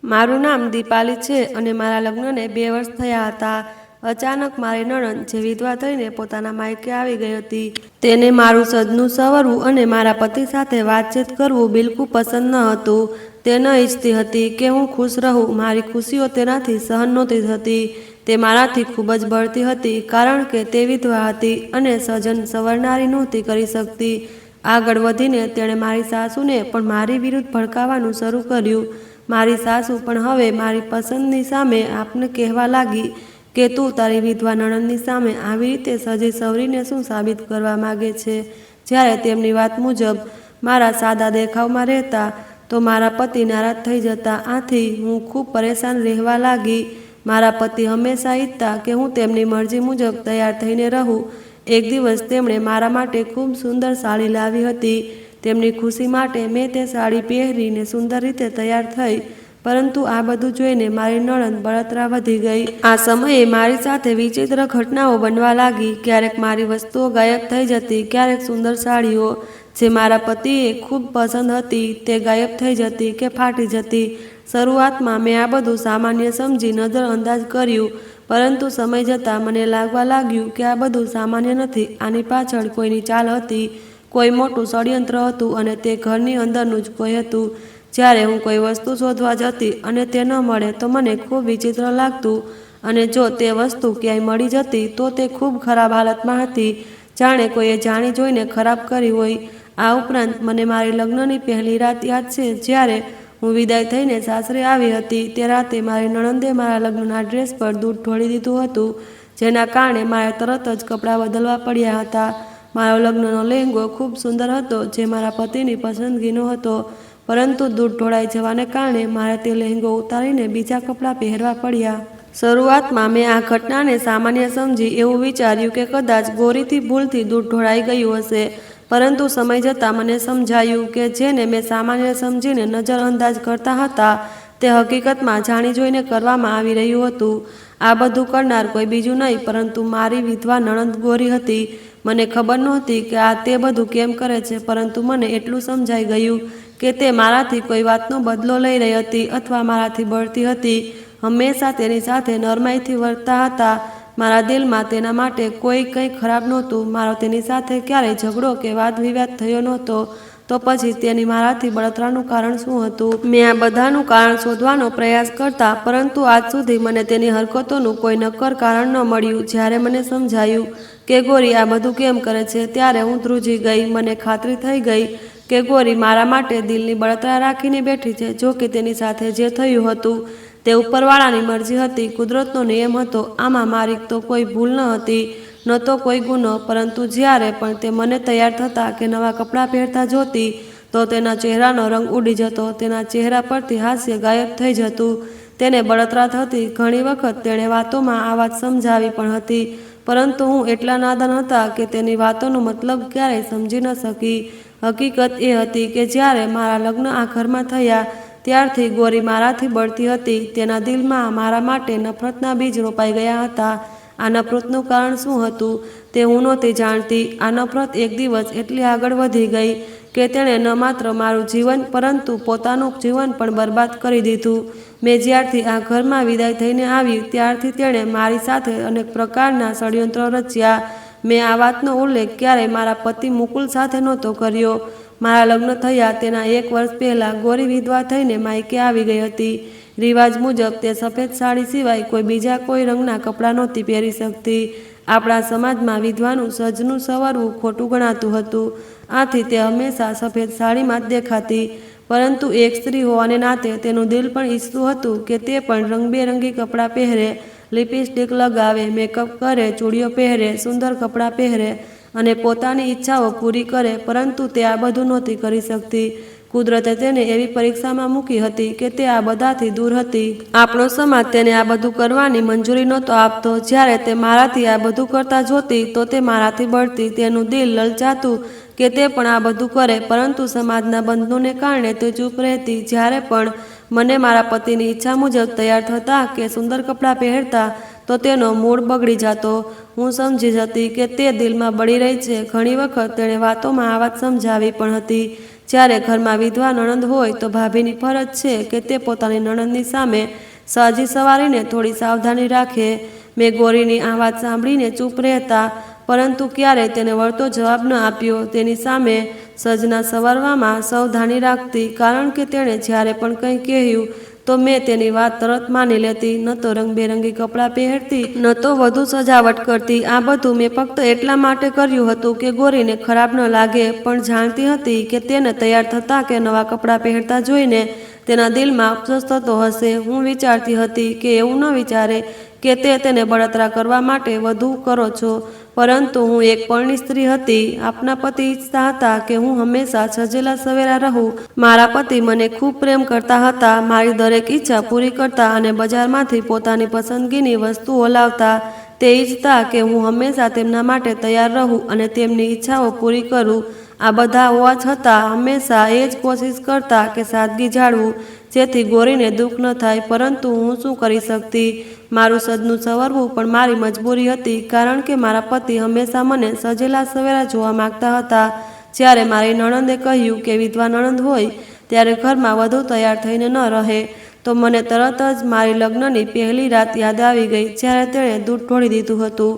મારું નામ દીપાલી છે અને મારા લગ્નને 2 વર્ષ થયા હતા। અચાનક મારી નણંદ જે વિધવા થઈને પોતાના માયકે આવી ગઈ હતી, તેને મારું સજનું સવરવું અને મારા પતિ સાથે વાતચીત કરવું બિલકુલ પસંદ ન હતું। તે ન ઈચ્છતી હતી કે હું ખુશ રહું। મારી ખુશીઓ તેનાથી સહન નહોતી થતી। તે મારાથી ખૂબ જ બળતી હતી કારણ કે તે વિધવા હતી અને સજન સવરનારી નહોતી કરી શકતી। આગળ વધીને તેણે મારી સાસુને પણ મારી વિરુદ્ધ ભડકાવવાનું શરૂ કર્યું। મારી સાસુ પણ હવે મારી પસંદની સામે આપને કહેવા લાગી કે તું તારી વિધવા નણંદની સામે આવી રીતે સજી સવરીને શું સાબિત કરવા માગે છે। જ્યારે તેમની વાત મુજબ મારા સાદા દેખાવમાં રહેતા તો મારા પતિ નારાજ થઈ જતા। આથી હું ખૂબ પરેશાન રહેવા લાગી। મારા પતિ હંમેશા ઈચ્છતા કે હું તેમની મરજી મુજબ તૈયાર થઈને રહું। એક દિવસ તેમણે મારા માટે ખૂબ સુંદર સાડી લાવી હતી। તેમની ખુશી માટે મેં તે સાડી પહેરીને સુંદર રીતે તૈયાર થઈ, પરંતુ આ બધું જોઈને મારી નણંદ બળતરા વધી ગઈ। આ સમયે મારી સાથે વિચિત્ર ઘટનાઓ બનવા લાગી। ક્યારેક મારી વસ્તુઓ ગાયબ થઈ જતી, ક્યારેક સુંદર સાડીઓ જે મારા પતિએ ખૂબ પસંદ હતી તે ગાયબ થઈ જતી કે ફાટી જતી। શરૂઆતમાં મેં આ બધું સામાન્ય સમજી નજરઅંદાજ કર્યું, પરંતુ સમય જતાં મને લાગવા લાગ્યું કે આ બધું સામાન્ય નથી। આની પાછળ કોઈની ચાલ હતી, કોઈ મોટું ષડયંત્ર હતું અને તે ઘરની અંદરનું જ કોઈ હતું। જ્યારે હું કોઈ વસ્તુ શોધવા જતી અને તે ન મળે તો મને ખૂબ વિચિત્ર લાગતું, અને જો તે વસ્તુ ક્યાંય મળી જતી તો તે ખૂબ ખરાબ હાલતમાં હતી, જાણે કોઈએ જાણી જોઈને ખરાબ કરી હોય। આ ઉપરાંત મને મારી લગ્નની પહેલી રાત યાદ છે, જ્યારે હું વિદાય થઈને સાસરે આવી હતી। તે રાતે મારી નણંદે મારા લગ્નના ડ્રેસ પર દૂધ ઢોળી દીધું હતું, જેના કારણે મારે તરત જ કપડાં બદલવા પડ્યા હતા। મારો લગ્નનો લહેંગો ખૂબ સુંદર હતો, જે મારા પતિની પસંદગીનો હતો, પરંતુ દૂધ ઢોળાઈ જવાને કારણે મારે તે લહેંગો ઉતારીને બીજા કપડાં પહેરવા પડ્યા। શરૂઆતમાં મેં આ ઘટનાને સામાન્ય સમજી એવું વિચાર્યું કે કદાચ ગોરીથી ભૂલથી દૂધ ઢોળાઈ ગયું હશે, પરંતુ સમય જતાં મને સમજાયું કે જેને મેં સામાન્ય સમજીને નજરઅંદાજ કરતા હતા તે હકીકતમાં જાણી જોઈને કરવામાં આવી રહ્યું હતું। આ બધું કરનાર કોઈ બીજું નહીં પરંતુ મારી વિધવા નણંદ ગોરી હતી। મને ખબર નહોતી કે આ તે બધું કેમ કરે છે, પરંતુ મને એટલું સમજાઈ ગયું કે તે મારાથી કોઈ વાતનો બદલો લઈ રહી હતી અથવા મારાથી બળતી હતી। હંમેશા તેની સાથે નરમાઈથી વર્તતા હતા। મારા દિલમાં તેના માટે કોઈ કંઈ ખરાબ નહોતું। મારો તેની સાથે ક્યારેય ઝઘડો કે વાદ વિવાદ થયો નહોતો, તો પછી તેની મારાથી બળતરાનું કારણ શું હતું? મેં આ બધાનું કારણ શોધવાનો પ્રયાસ કરતા, પરંતુ આજ સુધી મને તેની હરકતોનું કોઈ નક્કર કારણ ન મળ્યું। જ્યારે મને સમજાયું કે ગોરી આ બધું કેમ કરે છે, ત્યારે હું ધ્રુજી ગઈ। મને ખાતરી થઈ ગઈ કે ગોરી મારા માટે દિલની બળતરા રાખીને બેઠી છે। જો કે તેની સાથે જે થયું હતું તે ઉપરવાળાની મરજી હતી, કુદરતનો નિયમ હતો। આમાં મારી તો કોઈ ભૂલ ન હતી, ન તો કોઈ ગુનો, પરંતુ જ્યારે પણ તે મને તૈયાર થતા કે નવા કપડાં પહેરતા જોતી તો તેના ચહેરાનો રંગ ઉડી જતો, તેના ચહેરા પરથી હાસ્ય ગાયબ થઈ જતું, તેને બળતરા થતી। ઘણી વખત તેણે વાતોમાં આ વાત સમજાવી પણ હતી, પરંતુ હું એટલા નાદાન હતા કે તેની વાતોનો મતલબ ક્યારેય સમજી ન શકી। હકીકત એ હતી કે જ્યારે મારા લગ્ન આ ઘરમાં થયા ત્યારથી ગોરી મારાથી બળતી હતી। તેના દિલમાં મારા માટે નફરતના બીજ રોપાઈ ગયા હતા। આ નફરતનું કારણ શું હતું તે હું નહોતી જાણતી। આ નફરત એક દિવસ એટલી આગળ વધી ગઈ કે તેણે ન માત્ર મારું જીવન પરંતુ પોતાનું જીવન પણ બરબાદ કરી દીધું। મેં જ્યારથી આ ઘરમાં વિદાય થઈને આવી ત્યારથી તેણે મારી સાથે અનેક પ્રકારના ષડયંત્રો રચ્યા। મેં આ વાતનો ઉલ્લેખ ક્યારેય મારા પતિ મુકુલ સાથે નહોતો કર્યો। મારા લગ્ન થયા તેના 1 વર્ષ પહેલાં ગોરી વિધવા થઈને માયકે આવી ગઈ હતી। રિવાજ મુજબ તે સફેદ સાડી સિવાય કોઈ બીજા કોઈ રંગના કપડાં નહોતી પહેરી શકતી। આપણા સમાજમાં વિધવાનું સજનું સવરવું ખોટું ગણાતું હતું, આથી તે હંમેશા સફેદ સાડીમાં જ દેખાતી। પરંતુ એક સ્ત્રી હોવાને નાતે તેનું દિલ પણ ઈચ્છતું હતું કે તે પણ રંગબેરંગી કપડાં પહેરે, લિપસ્ટિક લગાવે, મેકઅપ કરે, ચૂડીઓ પહેરે, સુંદર કપડાં પહેરે અને પોતાની ઈચ્છાઓ પૂરી કરે, પરંતુ તે આ બધું નહોતી કરી શકતી। કુદરતે તેને એવી પરીક્ષામાં મૂકી હતી કે તે આ બધાથી દૂર હતી। આપણો સમાજ તેને આ બધું કરવાની મંજૂરી નહોતો આપતો। જ્યારે તે મારાથી આ બધું કરતા જોતી તો તે મારાથી બળતી। તેનું દિલ લલચાતું કે તે પણ આ બધું કરે, પરંતુ સમાજના બંધનોને કારણે તે ચૂપ રહેતી। જ્યારે પણ મને મારા પતિની ઈચ્છા મુજબ તૈયાર થતા કે સુંદર કપડાં પહેરતા તો તેનો મૂડ બગડી જતો। હું સમજી જતી કે તે દિલમાં બળી રહી છે। ઘણી વખત તેણે વાતોમાં આ વાત સમજાવી પણ હતી, જ્યારે ઘરમાં વિધવા નણંદ હોય તો ભાભીની ફરજ છે કે તે પોતાની નણંદની સામે સાજી સવારીને થોડી સાવધાની રાખે. મેં ગોરીની આ વાત સાંભળીને ચૂપ રહેતા, પરંતુ ક્યારેય તેને વળતો જવાબ ન આપ્યો. તેની સામે સજના સવારવામાં સાવધાની રાખતી, કારણ કે તેણે જ્યારે પણ કંઈ કહ્યું તો મેં તેની વાત તરત માની લેતી. ન તો રંગબેરંગી કપડાં પહેરતી, ન તો વધુ સજાવટ કરતી. આ બધું મેં ફક્ત એટલા માટે કર્યું હતું કે ગોરીને ખરાબ ન લાગે, પણ જાણતી હતી કે તેને તૈયાર થતા કે નવા કપડાં પહેરતા જોઈને તેના દિલમાં અફસોસ થતો હશે. હું વિચારતી હતી કે એવું ન વિચારે કે તે તેને બળતરા કરવા માટે વધુ કરો છો, પરંતુ હું એક પરણી સ્ત્રી હતી. આપના પતિ ઈચ્છતા હતા કે હું હંમેશા સજેલા સવેરા રહું. મારા પતિ મને ખૂબ પ્રેમ કરતા હતા, મારી દરેક ઈચ્છા પૂરી કરતા અને બજારમાંથી પોતાની પસંદગીની વસ્તુઓ લાવતા. તે ઈચ્છતા કે હું હંમેશા તેમના માટે તૈયાર રહું અને તેમની ઈચ્છાઓ પૂરી કરું. આ બધા હોવા છતાં હંમેશા એ જ કોશિશ કરતા કે સાદગી જાળવું, જેથી ગોરીને દુઃખ ન થાય. પરંતુ હું શું કરી શકતી? મારું સદનું સવરવું પણ મારી મજબૂરી હતી, કારણ કે મારા પતિ હંમેશા મને સજેલા સવેરા જોવા માંગતા હતા. જ્યારે મારી નણંદે કહ્યું કે વિધવા નણંદ હોય ત્યારે ઘરમાં વધુ તૈયાર થઈને ન રહે, તો મને તરત જ મારી લગ્નની પહેલી રાત યાદ આવી ગઈ, જ્યારે તેણે દૂધ ઢોળી દીધું હતું.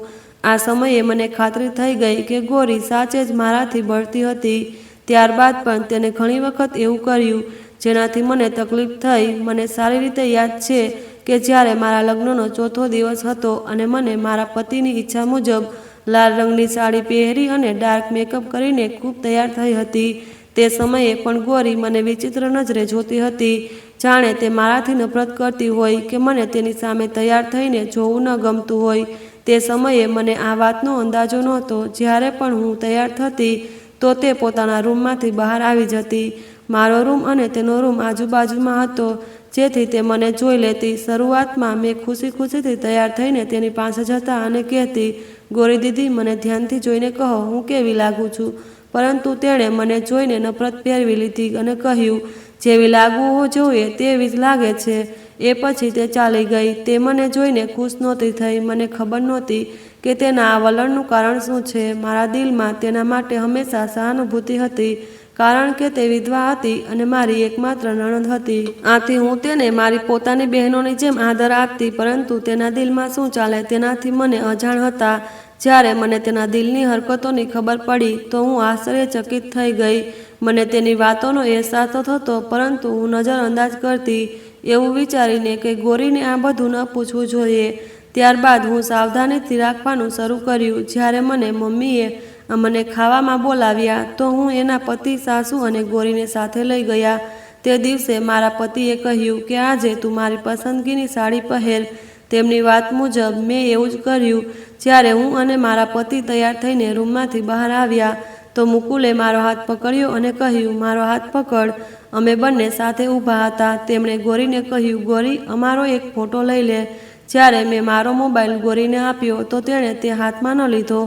આ સમયે મને ખાતરી થઈ ગઈ કે ગોરી સાચે જ મારાથી બળતી હતી. ત્યારબાદ પણ તેને ઘણી વખત એવું કર્યું જેનાથી મને તકલીફ થઈ. મને સારી રીતે યાદ છે કે જ્યારે મારા લગ્નનો ચોથો દિવસ હતો અને મને મારા પતિની ઈચ્છા મુજબ લાલ રંગની સાડી પહેરી અને ડાર્ક મેકઅપ કરીને ખૂબ તૈયાર થઈ હતી. તે સમયે પણ ગોરી મને વિચિત્ર નજરે જોતી હતી, જાણે તે મારાથી નફરત કરતી હોય કે મને તેની સામે તૈયાર થઈને જોવું ન ગમતું હોય. તે સમયે મને આ વાતનો અંદાજો નહોતો. જ્યારે પણ હું તૈયાર થતી તો તે પોતાના રૂમમાંથી બહાર આવી જતી. મારો રૂમ અને તેનો રૂમ આજુબાજુમાં હતો, જેથી તે મને જોઈ લેતી. શરૂઆતમાં મેં ખુશીથી તૈયાર થઈને તેની પાસે જતા અને કહેતી, ગોરી દીદી, મને ધ્યાનથી જોઈને કહો હું કેવી લાગુ છું. પરંતુ તેણે મને જોઈને નફરત પહેરવી લીધી અને કહ્યું, જેવી લાગવું જોઈએ તેવી જ લાગે છે. એ પછી તે ચાલી ગઈ. તે મને જોઈને ખુશ નહોતી થઈ. મને ખબર નહોતી કે તેના આ વલણનું કારણ શું છે. મારા દિલમાં તેના માટે હંમેશા સહાનુભૂતિ હતી, કારણ કે તે વિધવા હતી અને મારી એકમાત્ર નણંદ હતી. આથી હું તેને મારી પોતાની બહેનોની જેમ આદર આપતી, પરંતુ તેના દિલમાં શું ચાલે તેનાથી મને અજાણ હતા. જ્યારે મને તેના દિલની હરકતોની ખબર પડી તો હું આશ્ચર્યચકિત થઈ ગઈ. મને તેની વાતોનો અહેસાસ તો થતો, પરંતુ હું નજરઅંદાજ કરતી, એવું વિચારીને કે ગોરીને આ બધું ન પૂછવું જોઈએ. ત્યારબાદ હું સાવધાનીથી રાખવાનું શરૂ કર્યું. જ્યારે મમ્મીએ મને ખાવામાં બોલાવ્યા તો હું એના પતિ, સાસુ અને ગોરીને સાથે લઈ ગયા. તે દિવસે મારા પતિએ કહ્યું કે આજે તું મારી પસંદગીની સાડી પહેર. તેમની વાત મુજબ મેં એવું જ કર્યું. જ્યારે હું અને મારા પતિ તૈયાર થઈને રૂમમાંથી બહાર આવ્યા તો મુકુલે મારો હાથ પકડ્યો અને કહ્યું, મારો હાથ પકડ. અમે બંને સાથે ઊભા હતા. તેમણે ગોરીને કહ્યું, ગોરી, અમારો એક ફોટો લઈ લે. જ્યારે મેં મારો મોબાઈલ ગોરીને આપ્યો તો તેણે તે હાથમાં ન લીધો.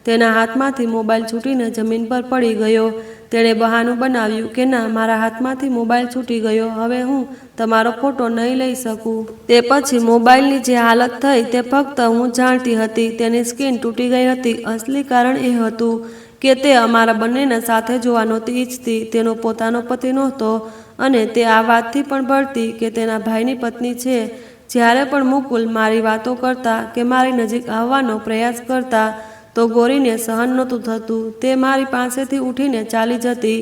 તેના હાથમાંથી મોબાઈલ છૂટીને જમીન પર પડી ગયો. તેણે બહાનું બનાવ્યું કે ના, મારા હાથમાંથી મોબાઈલ છૂટી ગયો, હવે હું તમારો ફોટો નહીં લઈ શકું. તે પછી મોબાઈલની જે હાલત થઈ તે ફક્ત હું જાણતી હતી. તેની સ્ક્રીન તૂટી ગઈ હતી. અસલી કારણ એ હતું કે તે અમારા બંનેને સાથે જોવા નહોતી ઈચ્છતી. તેનો પોતાનો પતિ નહોતો અને તે આ વાતથી પણ બળતી કે તેના ભાઈની પત્ની છે. જ્યારે પણ મુકુલ મારી વાતો કરતા કે મારી નજીક આવવાનો પ્રયાસ કરતા તો ગોરીને સહન નહોતું થતું. તે મારી પાસેથી ઉઠીને ચાલી જતી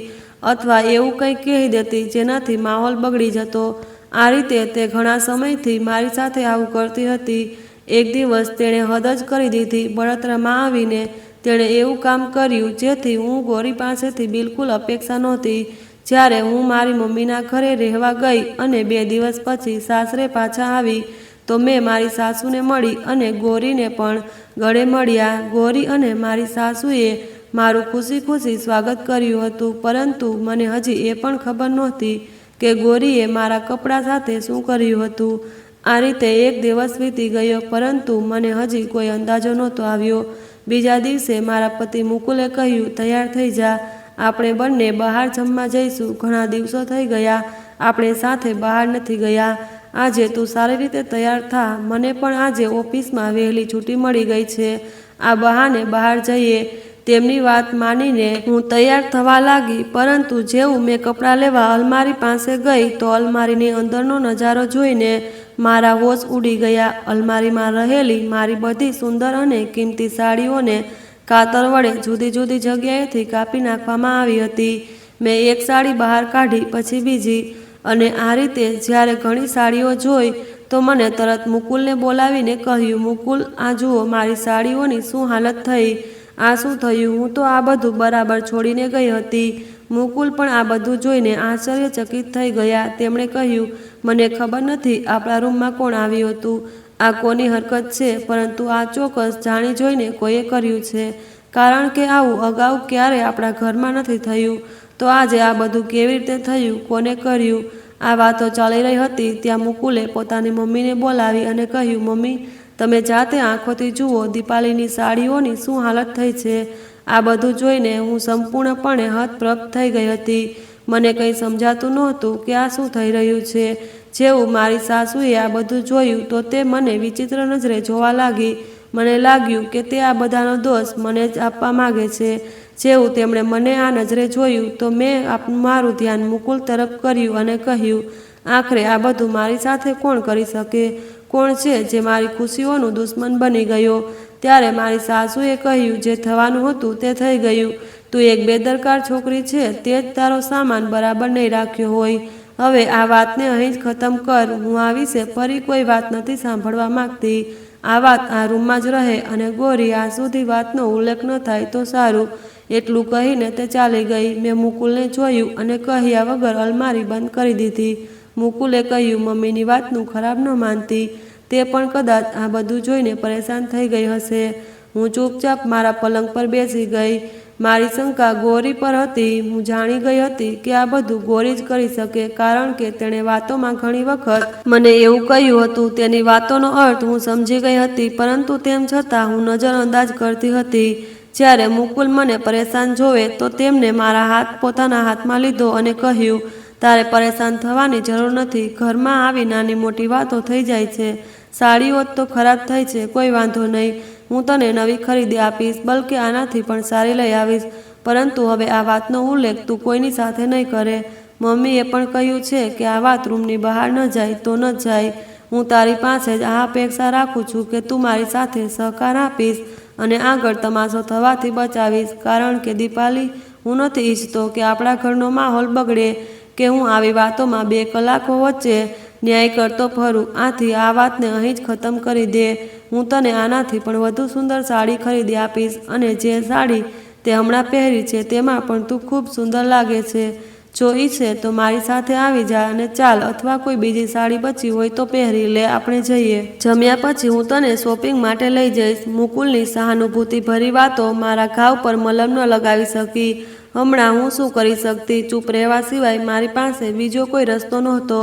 અથવા એવું કંઈક કહી દેતી જેનાથી માહોલ બગડી જતો. આ રીતે તે ઘણા સમયથી મારી સાથે આવું કરતી હતી. એક દિવસ તેણે હદ જ કરી દીધી. બળતરામાં આવીને તેણે એવું કામ કર્યું જેથી હું ગોરી પાસેથી બિલકુલ અપેક્ષા નહોતી. જ્યારે હું મારી મમ્મીના ઘરે રહેવા ગઈ અને 2 દિવસ પછી સાસરે પાછા આવી તો મેં મારી સાસુને મળી અને ગોરીને પણ ગળે મળ્યા. ગોરી અને મારી સાસુએ મારું ખુશી સ્વાગત કર્યું હતું, પરંતુ મને હજી એ પણ ખબર નહોતી કે ગોરીએ મારા કપડાં સાથે શું કર્યું હતું. આ રીતે એક દિવસ વીતી ગયો, પરંતુ મને હજી કોઈ અંદાજો નહોતો આવ્યો. બીજા દિવસે મારા પતિ મુકુલે કહ્યું, તૈયાર થઈ જા, આપણે બંને બહાર જમવા જઈશું. ઘણા દિવસો થઈ ગયા આપણે સાથે બહાર નથી ગયા. આજે તું સારી રીતે તૈયાર થા. મને પણ આજે ઓફિસમાં વહેલી છૂટી મળી ગઈ છે. આ બહાને બહાર જઈએ. તેમની વાત માનીને હું તૈયાર થવા લાગી, પરંતુ જેવું મેં કપડાં લેવા અલમારી પાસે ગઈ તો અલમારીની અંદરનો નજારો જોઈને મારા હોશ ઉડી ગયા. અલમારીમાં રહેલી મારી બધી સુંદર અને કિંમતી સાડીઓને કાતર વડે જુદી જુદી જગ્યાએથી કાપી નાખવામાં આવી હતી. મેં એક સાડી બહાર કાઢી, પછી બીજી, અને આ રીતે જ્યારે ઘણી સાડીઓ જોઈ તો મને તરત મુકુલને બોલાવીને કહ્યું, મુકુલ, આ જુઓ મારી સાડીઓની શું હાલત થઈ. આ શું થયું? હું તો આ બધું બરાબર છોડીને ગઈ હતી. મુકુલ પણ આ બધું જોઈને આશ્ચર્યચકિત થઈ ગયા. તેમણે કહ્યું, મને ખબર નથી આપણા રૂમમાં કોણ આવ્યું હતું, આ કોની હરકત છે, પરંતુ આ ચોક્કસ જાણી જોઈને કોઈએ કર્યું છે, કારણ કે આવું અગાઉ ક્યારેય આપણા ઘરમાં નથી થયું. તો આજે આ બધું કેવી રીતે થયું? કોને કર્યું? આ વાતો ચાલી રહી હતી ત્યાં મુકુલે પોતાની મમ્મીને બોલાવી અને કહ્યું, મમ્મી, તમે જાતે આંખોથી જુઓ દીપાલીની સાડીઓની શું હાલત થઈ છે. આ બધું જોઈને હું સંપૂર્ણપણે હતપ્રભ થઈ ગઈ હતી. મને કંઈ સમજાતું નહોતું કે આ શું થઈ રહ્યું છે. જેવું મારી સાસુએ આ બધું જોયું તો તે મને વિચિત્ર નજરે જોવા લાગી. મને લાગ્યું કે તે આ બધાનો દોષ મને જ આપવા માગે છે. જેવું તેમણે મને આ નજરે જોયું તો મેં મારું ધ્યાન મુકુલ તરફ કર્યું અને કહ્યું, આખરે આ બધું મારી સાથે કોણ કરી શકે? કોણ છે જે મારી ખુશીઓનું દુશ્મન બની ગયો? ત્યારે મારી સાસુએ કહ્યું, જે થવાનું હતું તે થઈ ગયું. તું એક બેદરકાર છોકરી છે, તે જ તારો સામાન બરાબર નહીં રાખ્યો હોય. હવે આ વાતને અહીં જ ખતમ કર. હું આ વિશે ફરી કોઈ વાત નથી સાંભળવા માંગતી. આ વાત આ રૂમમાં જ રહે અને ગોરી આ સુધી વાતનો ઉલ્લેખ ન થાય તો સારું. એટલું કહીને તે ચાલી ગઈ. મેં મુકુલને જોયું અને કહ્યા વગર અલમારી બંધ કરી દીધી. મુકુલે કહ્યું, મમ્મીની વાતનું ખરાબ ન માનતી. તે પણ કદાચ આ બધું જોઈને પરેશાન થઈ ગઈ હશે. હું ચૂપચાપ મારા પલંગ પર બેસી ગઈ. મારી શંકા ગોરી પર હતી. હું જાણી ગઈ હતી કે આ બધું ગોરી જ કરી શકે, કારણ કે તેણે વાતોમાં ઘણી વખત મને એવું કહ્યું હતું. તેની વાતોનો અર્થ હું સમજી ગઈ હતી, પરંતુ તેમ છતાં હું નજરઅંદાજ કરતી હતી. જ્યારે મુકુલ મને પરેશાન જોવે તો તેમને મારા હાથ પોતાના હાથમાં લીધો અને કહ્યું, તારે પરેશાન થવાની જરૂર નથી. ઘરમાં આવી નાની મોટી વાતો થઈ જાય છે. સાડીઓ તો ખરાબ થઈ છે, કોઈ વાંધો નહીં. હું તને નવી ખરીદી આપીશ, બલકે આનાથી પણ સારી લઈ આવીશ. પરંતુ હવે આ વાતનો ઉલ્લેખ તું કોઈની સાથે નહીં કરે. મમ્મીએ પણ કહ્યું છે કે આ વાત રૂમની બહાર ન જાય તો ન જાય. હું તારી પાસે જ આ અપેક્ષા રાખું છું કે તું મારી સાથે સહકાર આપીશ અને આગળ તમાશો થવાથી બચાવીશ, કારણ કે દીપાલી, હું નથી ઈચ્છતો કે આપણા ઘરનો માહોલ બગડે, કે હું આવી વાતોમાં 2 કલાકો વચ્ચે ન્યાય કરતો ફરું. આથી આ વાતને અહીં જ ખતમ કરી દે. હું તને આનાથી પણ વધુ સુંદર સાડી ખરીદી આપીશ, અને જે સાડી તે હમણાં પહેરી છે તેમાં પણ તું ખૂબ સુંદર લાગે છે. જો ઈચ્છે તો મારી સાથે આવી જા અને ચાલ, અથવા કોઈ બીજી સાડી બચી હોય તો પહેરી લે, આપણે જઈએ. જમ્યા પછી હું તને શોપિંગ માટે લઈ જઈશ. મુકુલની સહાનુભૂતિભરી વાતો મારા ઘાવ પર મલમ ન લગાવી શકી. હમણાં હું શું કરી શકતી? ચૂપ રહેવા સિવાય મારી પાસે બીજો કોઈ રસ્તો નહોતો.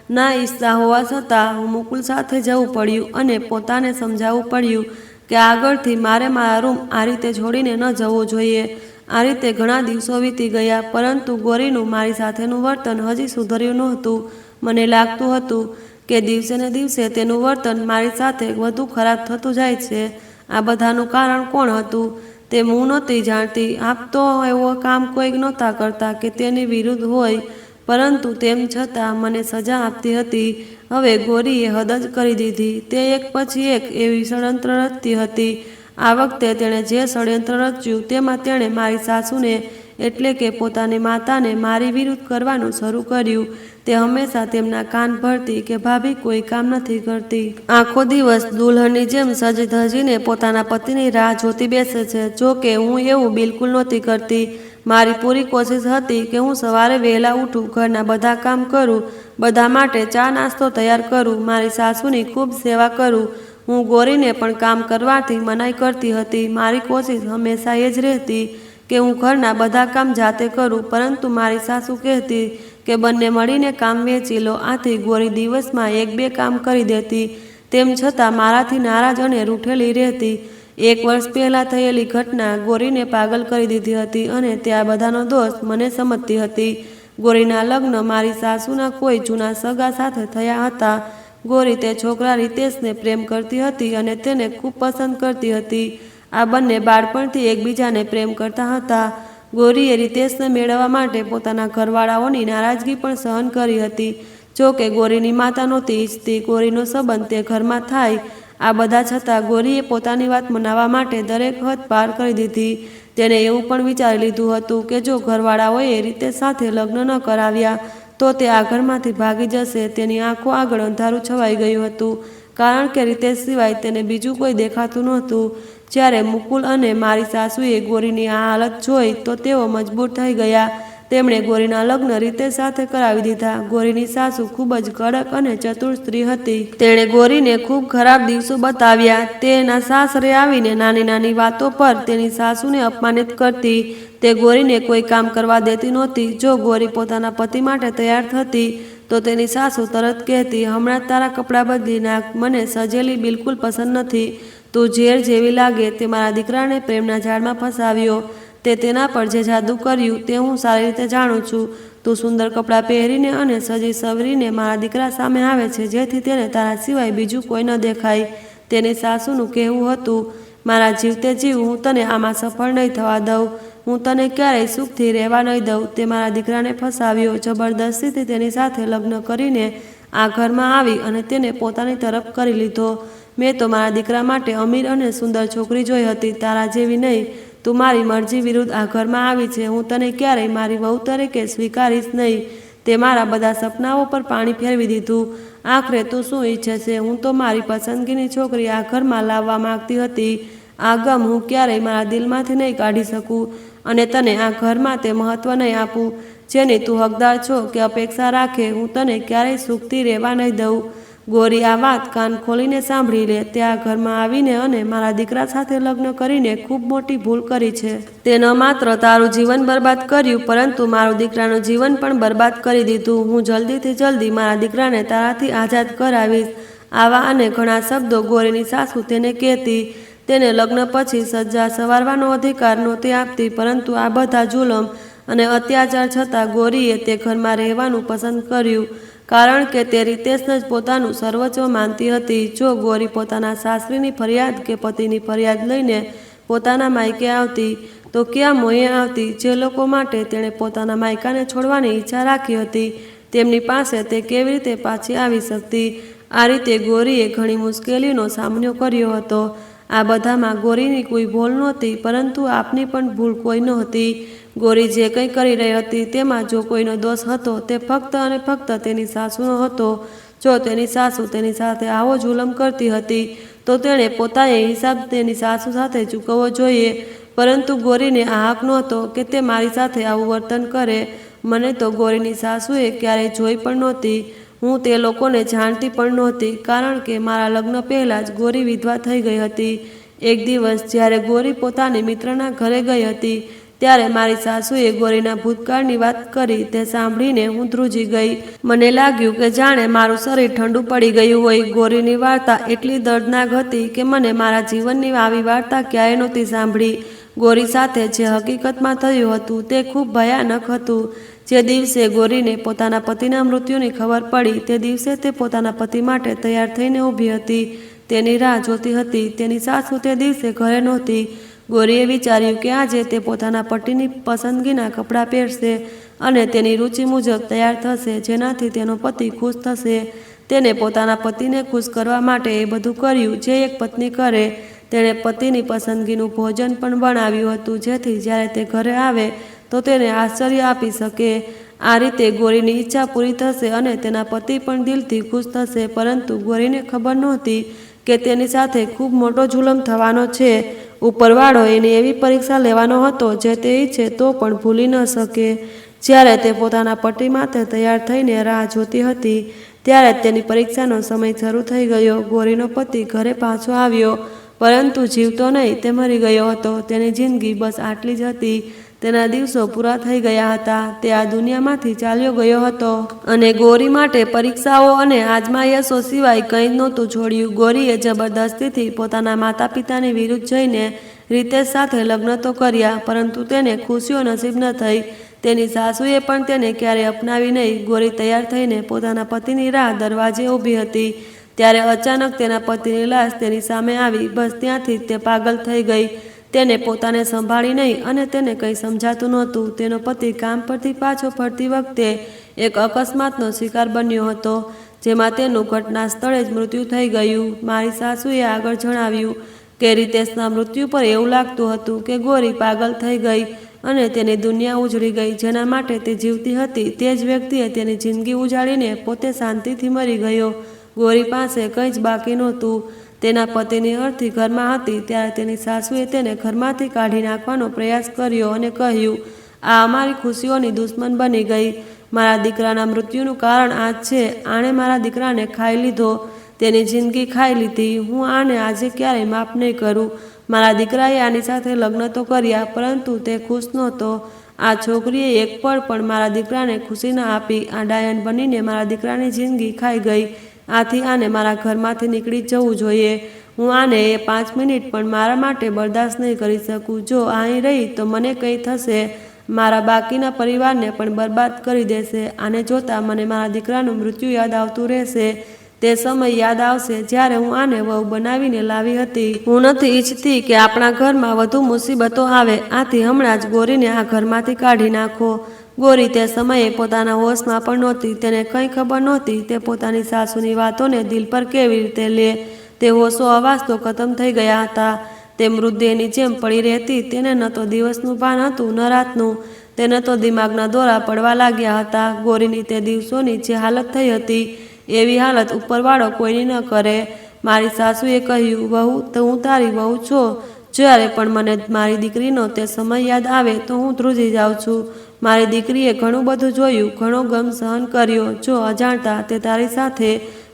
ના ઈચ્છતા હોવા છતાં હું મુકુલ સાથે જવું પડ્યું અને પોતાને સમજાવવું પડ્યું કે આગળથી મારે મારા રૂમ આ રીતે છોડીને ન જવો જોઈએ. આ રીતે ઘણા દિવસો વીતી ગયા, પરંતુ ગોરીનું મારી સાથેનું વર્તન હજી સુધર્યું નહોતું. મને લાગતું હતું કે દિવસે ને દિવસે તેનું વર્તન મારી સાથે વધુ ખરાબ થતું જાય છે. આ બધાનું કારણ કોણ હતું તે હું નહોતી જાણતી. આપ તો એવો કામ કોઈક નહોતા કરતા કે તેની વિરુદ્ધ હોય, પરંતુ તેમ છતાં મને સજા આપતી હતી. હવે ગોરીએ હદ જ કરી દીધી. તે એક પછી એક એવી ષડયંત્ર રચતી હતી. આ વખતે તેણે જે ષડયંત્ર રચ્યું તેમાં તેણે મારી સાસુને, એટલે કે પોતાની માતાને મારી વિરુદ્ધ કરવાનું શરૂ કર્યું. તે હંમેશા તેમના કાન ભરતી કે ભાભી કોઈ કામ નથી કરતી. આખો દિવસ દુલ્હનની જેમ સજી ધજીને પોતાના પતિની રાહ જોતી બેસે છે. જો કે હું એવું બિલકુલ નહોતી કરતી. મારી પૂરી કોશિશ હતી કે હું સવારે વહેલા ઉઠું, ઘરના બધા કામ કરું, બધા માટે ચા નાસ્તો તૈયાર કરું, મારી સાસુની ખૂબ સેવા કરું. હું ગોરીને પણ કામ કરવાથી મનાઈ કરતી હતી. મારી કોશિશ હંમેશા એ જ રહેતી કે હું ઘરના બધા કામ જાતે કરું, પરંતુ મારી સાસુ કહેતી કે બંને મળીને કામ વેચી લો. આથી ગોરી દિવસમાં 1-2 કામ કરી દેતી. તેમ છતાં મારાથી નારાજ અને રૂઠેલી રહેતી. 1 વર્ષ પહેલાં થયેલી ઘટના ગોરીને પાગલ કરી દીધી હતી અને તે આ બધાનો દોષ મને સમજતી હતી. ગોરીના લગ્ન મારી સાસુના કોઈ જૂના સગા સાથે થયા હતા. ગોરી તે છોકરા રીતેશને પ્રેમ કરતી હતી અને તેને ખૂબ પસંદ કરતી હતી. આ બંને બાળપણથી એકબીજાને પ્રેમ કરતા હતા. ગૌરીએ રીતેશને મેળવવા માટે પોતાના ઘરવાળાઓની નારાજગી પણ સહન કરી હતી. જો કે ગૌરીની માતા નહોતી ઈચ્છતી ગૌરીનો સંબંધ તે ઘરમાં થાય. આ બધા છતાં ગૌરીએ પોતાની વાત મનાવવા માટે દરેક હદ પાર કરી દીધી. તેણે એવું પણ વિચારી લીધું હતું કે જો ઘરવાળાઓએ રીતેશ સાથે લગ્ન ન કરાવ્યા તો તે આ ઘરમાંથી ભાગી જશે. તેની આંખો આગળ અંધારું છવાઈ ગયું હતું, કારણ કે રીતેશ સિવાય તેને બીજું કોઈ દેખાતું નહોતું. જ્યારે મુકુલ અને મારી સાસુએ ગૌરીની આ હાલત જોઈ તો તેઓ મજબૂર થઈ ગયા. તેમણે ગૌરીના લગ્ન રીતેશ સાથે કરાવી દીધા. ગૌરીની સાસુ ખૂબ જ કડક અને ચતુર સ્ત્રી હતી. તેણે ગૌરીને ખૂબ ખરાબ દિવસો બતાવ્યા. તે એના સાસરે આવીને નાની નાની વાતો પર તેની સાસુને અપમાનિત કરતી. તે ગૌરીને કોઈ કામ કરવા દેતી નહોતી. જો ગૌરી પોતાના પતિ માટે તૈયાર થતી તો તેની સાસુ તરત કહેતી, હમણાં તારા કપડાં બદલી નાખ, મને સજેલી બિલકુલ પસંદ નથી. તું ઝેર જેવી લાગે. તે મારા દીકરાને પ્રેમના જાળમાં ફસાવ્યો. તે તેના પર જે જાદુ કર્યું તે હું સારી રીતે જાણું છું. તું સુંદર કપડાં પહેરીને અને સજી સવરીને મારા દીકરા સામે આવે છે જેથી તેને તારા સિવાય બીજું કોઈ ન દેખાય. તેની સાસુનું કહેવું હતું, મારા જીવતે જીવ હું તને આમાં સફળ નહીં થવા દઉં. હું તને ક્યારેય સુખથી રહેવા નહીં દઉં. તે મારા દીકરાને ફસાવ્યો. જબરદસ્તીથી તેની સાથે લગ્ન કરીને આ ઘરમાં આવી અને તેને પોતાની તરફ કરી લીધો. મેં તો મારા દીકરા માટે અમીર અને સુંદર છોકરી જોઈ હતી, તારા જેવી નહીં. તું મારી મરજી વિરુદ્ધ આ ઘરમાં આવી છે. હું તને ક્યારેય મારી વહુ તરીકે સ્વીકારીશ નહીં. તે મારા બધા સપનાઓ પર પાણી ફેરવી દીધું. આખરે તું શું ઈચ્છે છે? હું તો મારી પસંદગીની છોકરી આ ઘરમાં લાવવા માંગતી હતી. આ ગમ હું ક્યારેય મારા દિલમાંથી નહીં કાઢી શકું અને તને આ ઘરમાં તે મહત્વ નહીં આપું જેની તું હકદાર છો કે અપેક્ષા રાખે. હું તને ક્યારેય સુખથી રહેવા નહીં દઉં. ગૌરી આ વાત કાન ખોલીને સાંભળી લે. તે આ ઘરમાં આવીને અને મારા દીકરા સાથે લગ્ન કરીને ખૂબ મોટી ભૂલ કરી છે. તે ન માત્ર તારું જીવન બરબાદ કર્યું પરંતુ મારું દીકરાનું જીવન પણ બરબાદ કરી દીધું. હું જલ્દીથી જલ્દી મારા દીકરાને તારાથી આઝાદ કરાવીશ. આવા અને ઘણા શબ્દો ગૌરીની સાસુ તેને કહેતી. તેને લગ્ન પછી સજ્જા સવારવાનો અધિકાર નહોતી આપતી, પરંતુ આ બધા જુલમ અને અત્યાચાર છતાં ગૌરીએ તે ઘરમાં રહેવાનું પસંદ કર્યું, કારણ કે તે રીતેશને જ પોતાનું સર્વસ્વ માનતી હતી. જો ગૌરી પોતાના સાસરીની ફરિયાદ કે પતિની ફરિયાદ લઈને પોતાના માયકે આવતી તો ક્યાં મોયે આવતી. જે લોકો માટે તેણે પોતાના માયકાને છોડવાની ઈચ્છા રાખી હતી તેમની પાસે તે કેવી રીતે પાછી આવી શકતી. આ રીતે ગૌરીએ ઘણી મુશ્કેલીનો સામનો કર્યો હતો. આ બધામાં ગૌરીની કોઈ ભૂલ નહોતી, પરંતુ આપની પણ ભૂલ કોઈ નહોતી. ગૌરી જે કંઈ કરી રહી હતી તેમાં જો કોઈનો દોષ હતો તે ફક્ત અને ફક્ત તેની સાસુનો હતો. જો તેની સાસુ તેની સાથે આવો જુલમ કરતી હતી તો તેણે પોતાએ હિસાબ તેની સાસુ સાથે ચૂકવવો જોઈએ, પરંતુ ગૌરીને આ હક નહોતો કે તે મારી સાથે આવું વર્તન કરે. મને તો ગૌરીની સાસુએ ક્યારેય જોઈ પણ નહોતી. હું તે લોકોને જાણતી પણ નહોતી, કારણ કે મારા લગ્ન પહેલાં જ ગૌરી વિધવા થઈ ગઈ હતી. એક દિવસ જ્યારે ગૌરી પોતાની મિત્રના ઘરે ગઈ હતી ત્યારે મારી સાસુએ ગૌરીના ભૂતકાળની વાત કરી. તે સાંભળીને હું ધ્રુજી ગઈ. મને લાગ્યું કે જાણે મારું શરીર ઠંડુ પડી ગયું હોય. ગૌરીની વાર્તા એટલી દર્દનાક હતી કે મને મારા જીવનની આવી વાર્તા ક્યાંય નહોતી સાંભળી. ગૌરી સાથે જે હકીકતમાં થયું હતું તે ખૂબ ભયાનક હતું. જે દિવસે ગૌરીને પોતાના પતિના મૃત્યુની ખબર પડી તે દિવસે તે પોતાના પતિ માટે તૈયાર થઈને ઊભી હતી. તેની રાહ જોતી હતી. તેની સાસુ તે દિવસે ઘરે નહોતી. ગૌરીએ વિચાર્યું કે આજે તે પોતાના પતિની પસંદગીના કપડાં પહેરશે અને તેની રુચિ મુજબ તૈયાર થશે, જેનાથી તેનો પતિ ખુશ થશે. તેને પોતાના પતિને ખુશ કરવા માટે એ બધું કર્યું જે એક પત્ની કરે. તેણે પતિની પસંદગીનું ભોજન પણ બનાવ્યું હતું જેથી જ્યારે તે ઘરે આવે તો તેને આશ્ચર્ય આપી શકે. આ રીતે ગૌરીની ઈચ્છા પૂરી થશે અને તેના પતિ પણ દિલથી ખુશ થશે. પરંતુ ગૌરીને ખબર નહોતી કે તેની સાથે ખૂબ મોટો જુલમ થવાનો છે. ઉપરવાળો એની એવી પરીક્ષા લેવાનો હતો જે તે ઈચ્છે તો પણ ભૂલી ન શકે. જ્યારે તે પોતાના પતિ માટે તૈયાર થઈને રાહ જોતી હતી ત્યારે તેની પરીક્ષાનો સમય શરૂ થઈ ગયો. ગૌરીનો પતિ ઘરે પાછો આવ્યો, પરંતુ જીવતો નહીં, તે મરી ગયો હતો. તેની જિંદગી બસ આટલી જ હતી. તેના દિવસો પૂરા થઈ ગયા હતા. તે આ દુનિયામાંથી ચાલ્યો ગયો હતો અને ગૌરી માટે પરીક્ષાઓ અને આજમાયશો સિવાય કંઈ નહોતું છોડ્યું. ગૌરીએ જબરદસ્તીથી પોતાના માતા પિતાની વિરુદ્ધ જઈને રીતેશ સાથે લગ્ન તો કર્યા, પરંતુ તેને ખુશીઓ નસીબ ન થઈ. તેની સાસુએ પણ તેને ક્યારેય અપનાવી નહીં. ગૌરી તૈયાર થઈને પોતાના પતિની રાહ દરવાજે ઊભી હતી ત્યારે અચાનક તેના પતિની લાશ તેની સામે આવી. બસ ત્યાંથી તે પાગલ થઈ ગઈ. તેને પોતાને સંભાળી નહીં અને તેને કંઈ સમજાતું નહોતું. તેનો પતિ કામ પરથી પાછો ફરતી વખતે એક અકસ્માતનો શિકાર બન્યો હતો, જેમાં તેનું ઘટના સ્થળે જ મૃત્યુ થઈ ગયું. મારી સાસુએ આગળ જણાવ્યું કે રીતેશના મૃત્યુ પર એવું લાગતું હતું કે ગોરી પાગલ થઈ ગઈ અને તેની દુનિયા ઉજળી ગઈ. જેના માટે તે જીવતી હતી તે જ વ્યક્તિએ તેની જિંદગી ઉજાડીને પોતે શાંતિથી મરી ગયો. ગોરી પાસે કંઈ જ બાકી નહોતું. તેના પતિની અર્થી ઘરમાં હતી ત્યારે તેની સાસુએ તેને ઘરમાંથી કાઢી નાખવાનો પ્રયાસ કર્યો અને કહ્યું, આ અમારી ખુશીઓની દુશ્મન બની ગઈ. મારા દીકરાના મૃત્યુનું કારણ આ જ છે. આણે મારા દીકરાને ખાઈ લીધો, તેની જિંદગી ખાઈ લીધી. હું આને આજે ક્યારેય માફ નહીં કરું. મારા દીકરાએ આની સાથે લગ્ન તો કર્યા, પરંતુ તે ખુશ નહોતો. આ છોકરીએ એક પળ પણ મારા દીકરાને ખુશી ન આપી. આ ડાયન બનીને મારા દીકરાની જિંદગી ખાઈ ગઈ. આથી આને મારા ઘરમાંથી નીકળી જવું જોઈએ. હું આને 5 મિનિટ પણ મારા માટે બરદાસ્ત નહીં કરી શકું. જો અહીં રહી તો મને કંઈ થશે, મારા બાકીના પરિવારને પણ બરબાદ કરી દેશે. આને જોતાં મને મારા દીકરાનું મૃત્યુ યાદ આવતું રહેશે. તે સમય યાદ આવશે જ્યારે હું આને વહુ બનાવીને લાવી હતી. હું નથી ઈચ્છતી કે આપણા ઘરમાં વધુ મુસીબતો આવે. આથી હમણાં જ ગોરીને આ ઘરમાંથી કાઢી નાખો. ગોરી તે સમયે પોતાના હોશમાં પણ નહોતી. તેને કંઈ ખબર નહોતી તે પોતાની સાસુની વાતોને દિલ પર કેવી રીતે લે. તે હોશો હવાસ તો ખતમ થઈ ગયા હતા. તે મૃતદેહની જેમ પડી રહેતી. તેને ન તો દિવસનું ભાન હતું ન રાતનું. તેને તો દિમાગના દોરા પડવા લાગ્યા હતા. ગોરીની તે દિવસોની જે હાલત થઈ હતી એવી હાલત ઉપરવાળો કોઈની ન કરે. મારી સાસુએ કહ્યું, વહુ તો હું તારી વહુ છો. જ્યારે પણ મને મારી દીકરીનો તે સમય યાદ આવે તો હું ધ્રુજી જાઉં છું. મારી દીકરીએ ઘણું બધું જોયું, ઘણો ગમ સહન કર્યો. જો અજાણતા તે તારી સાથે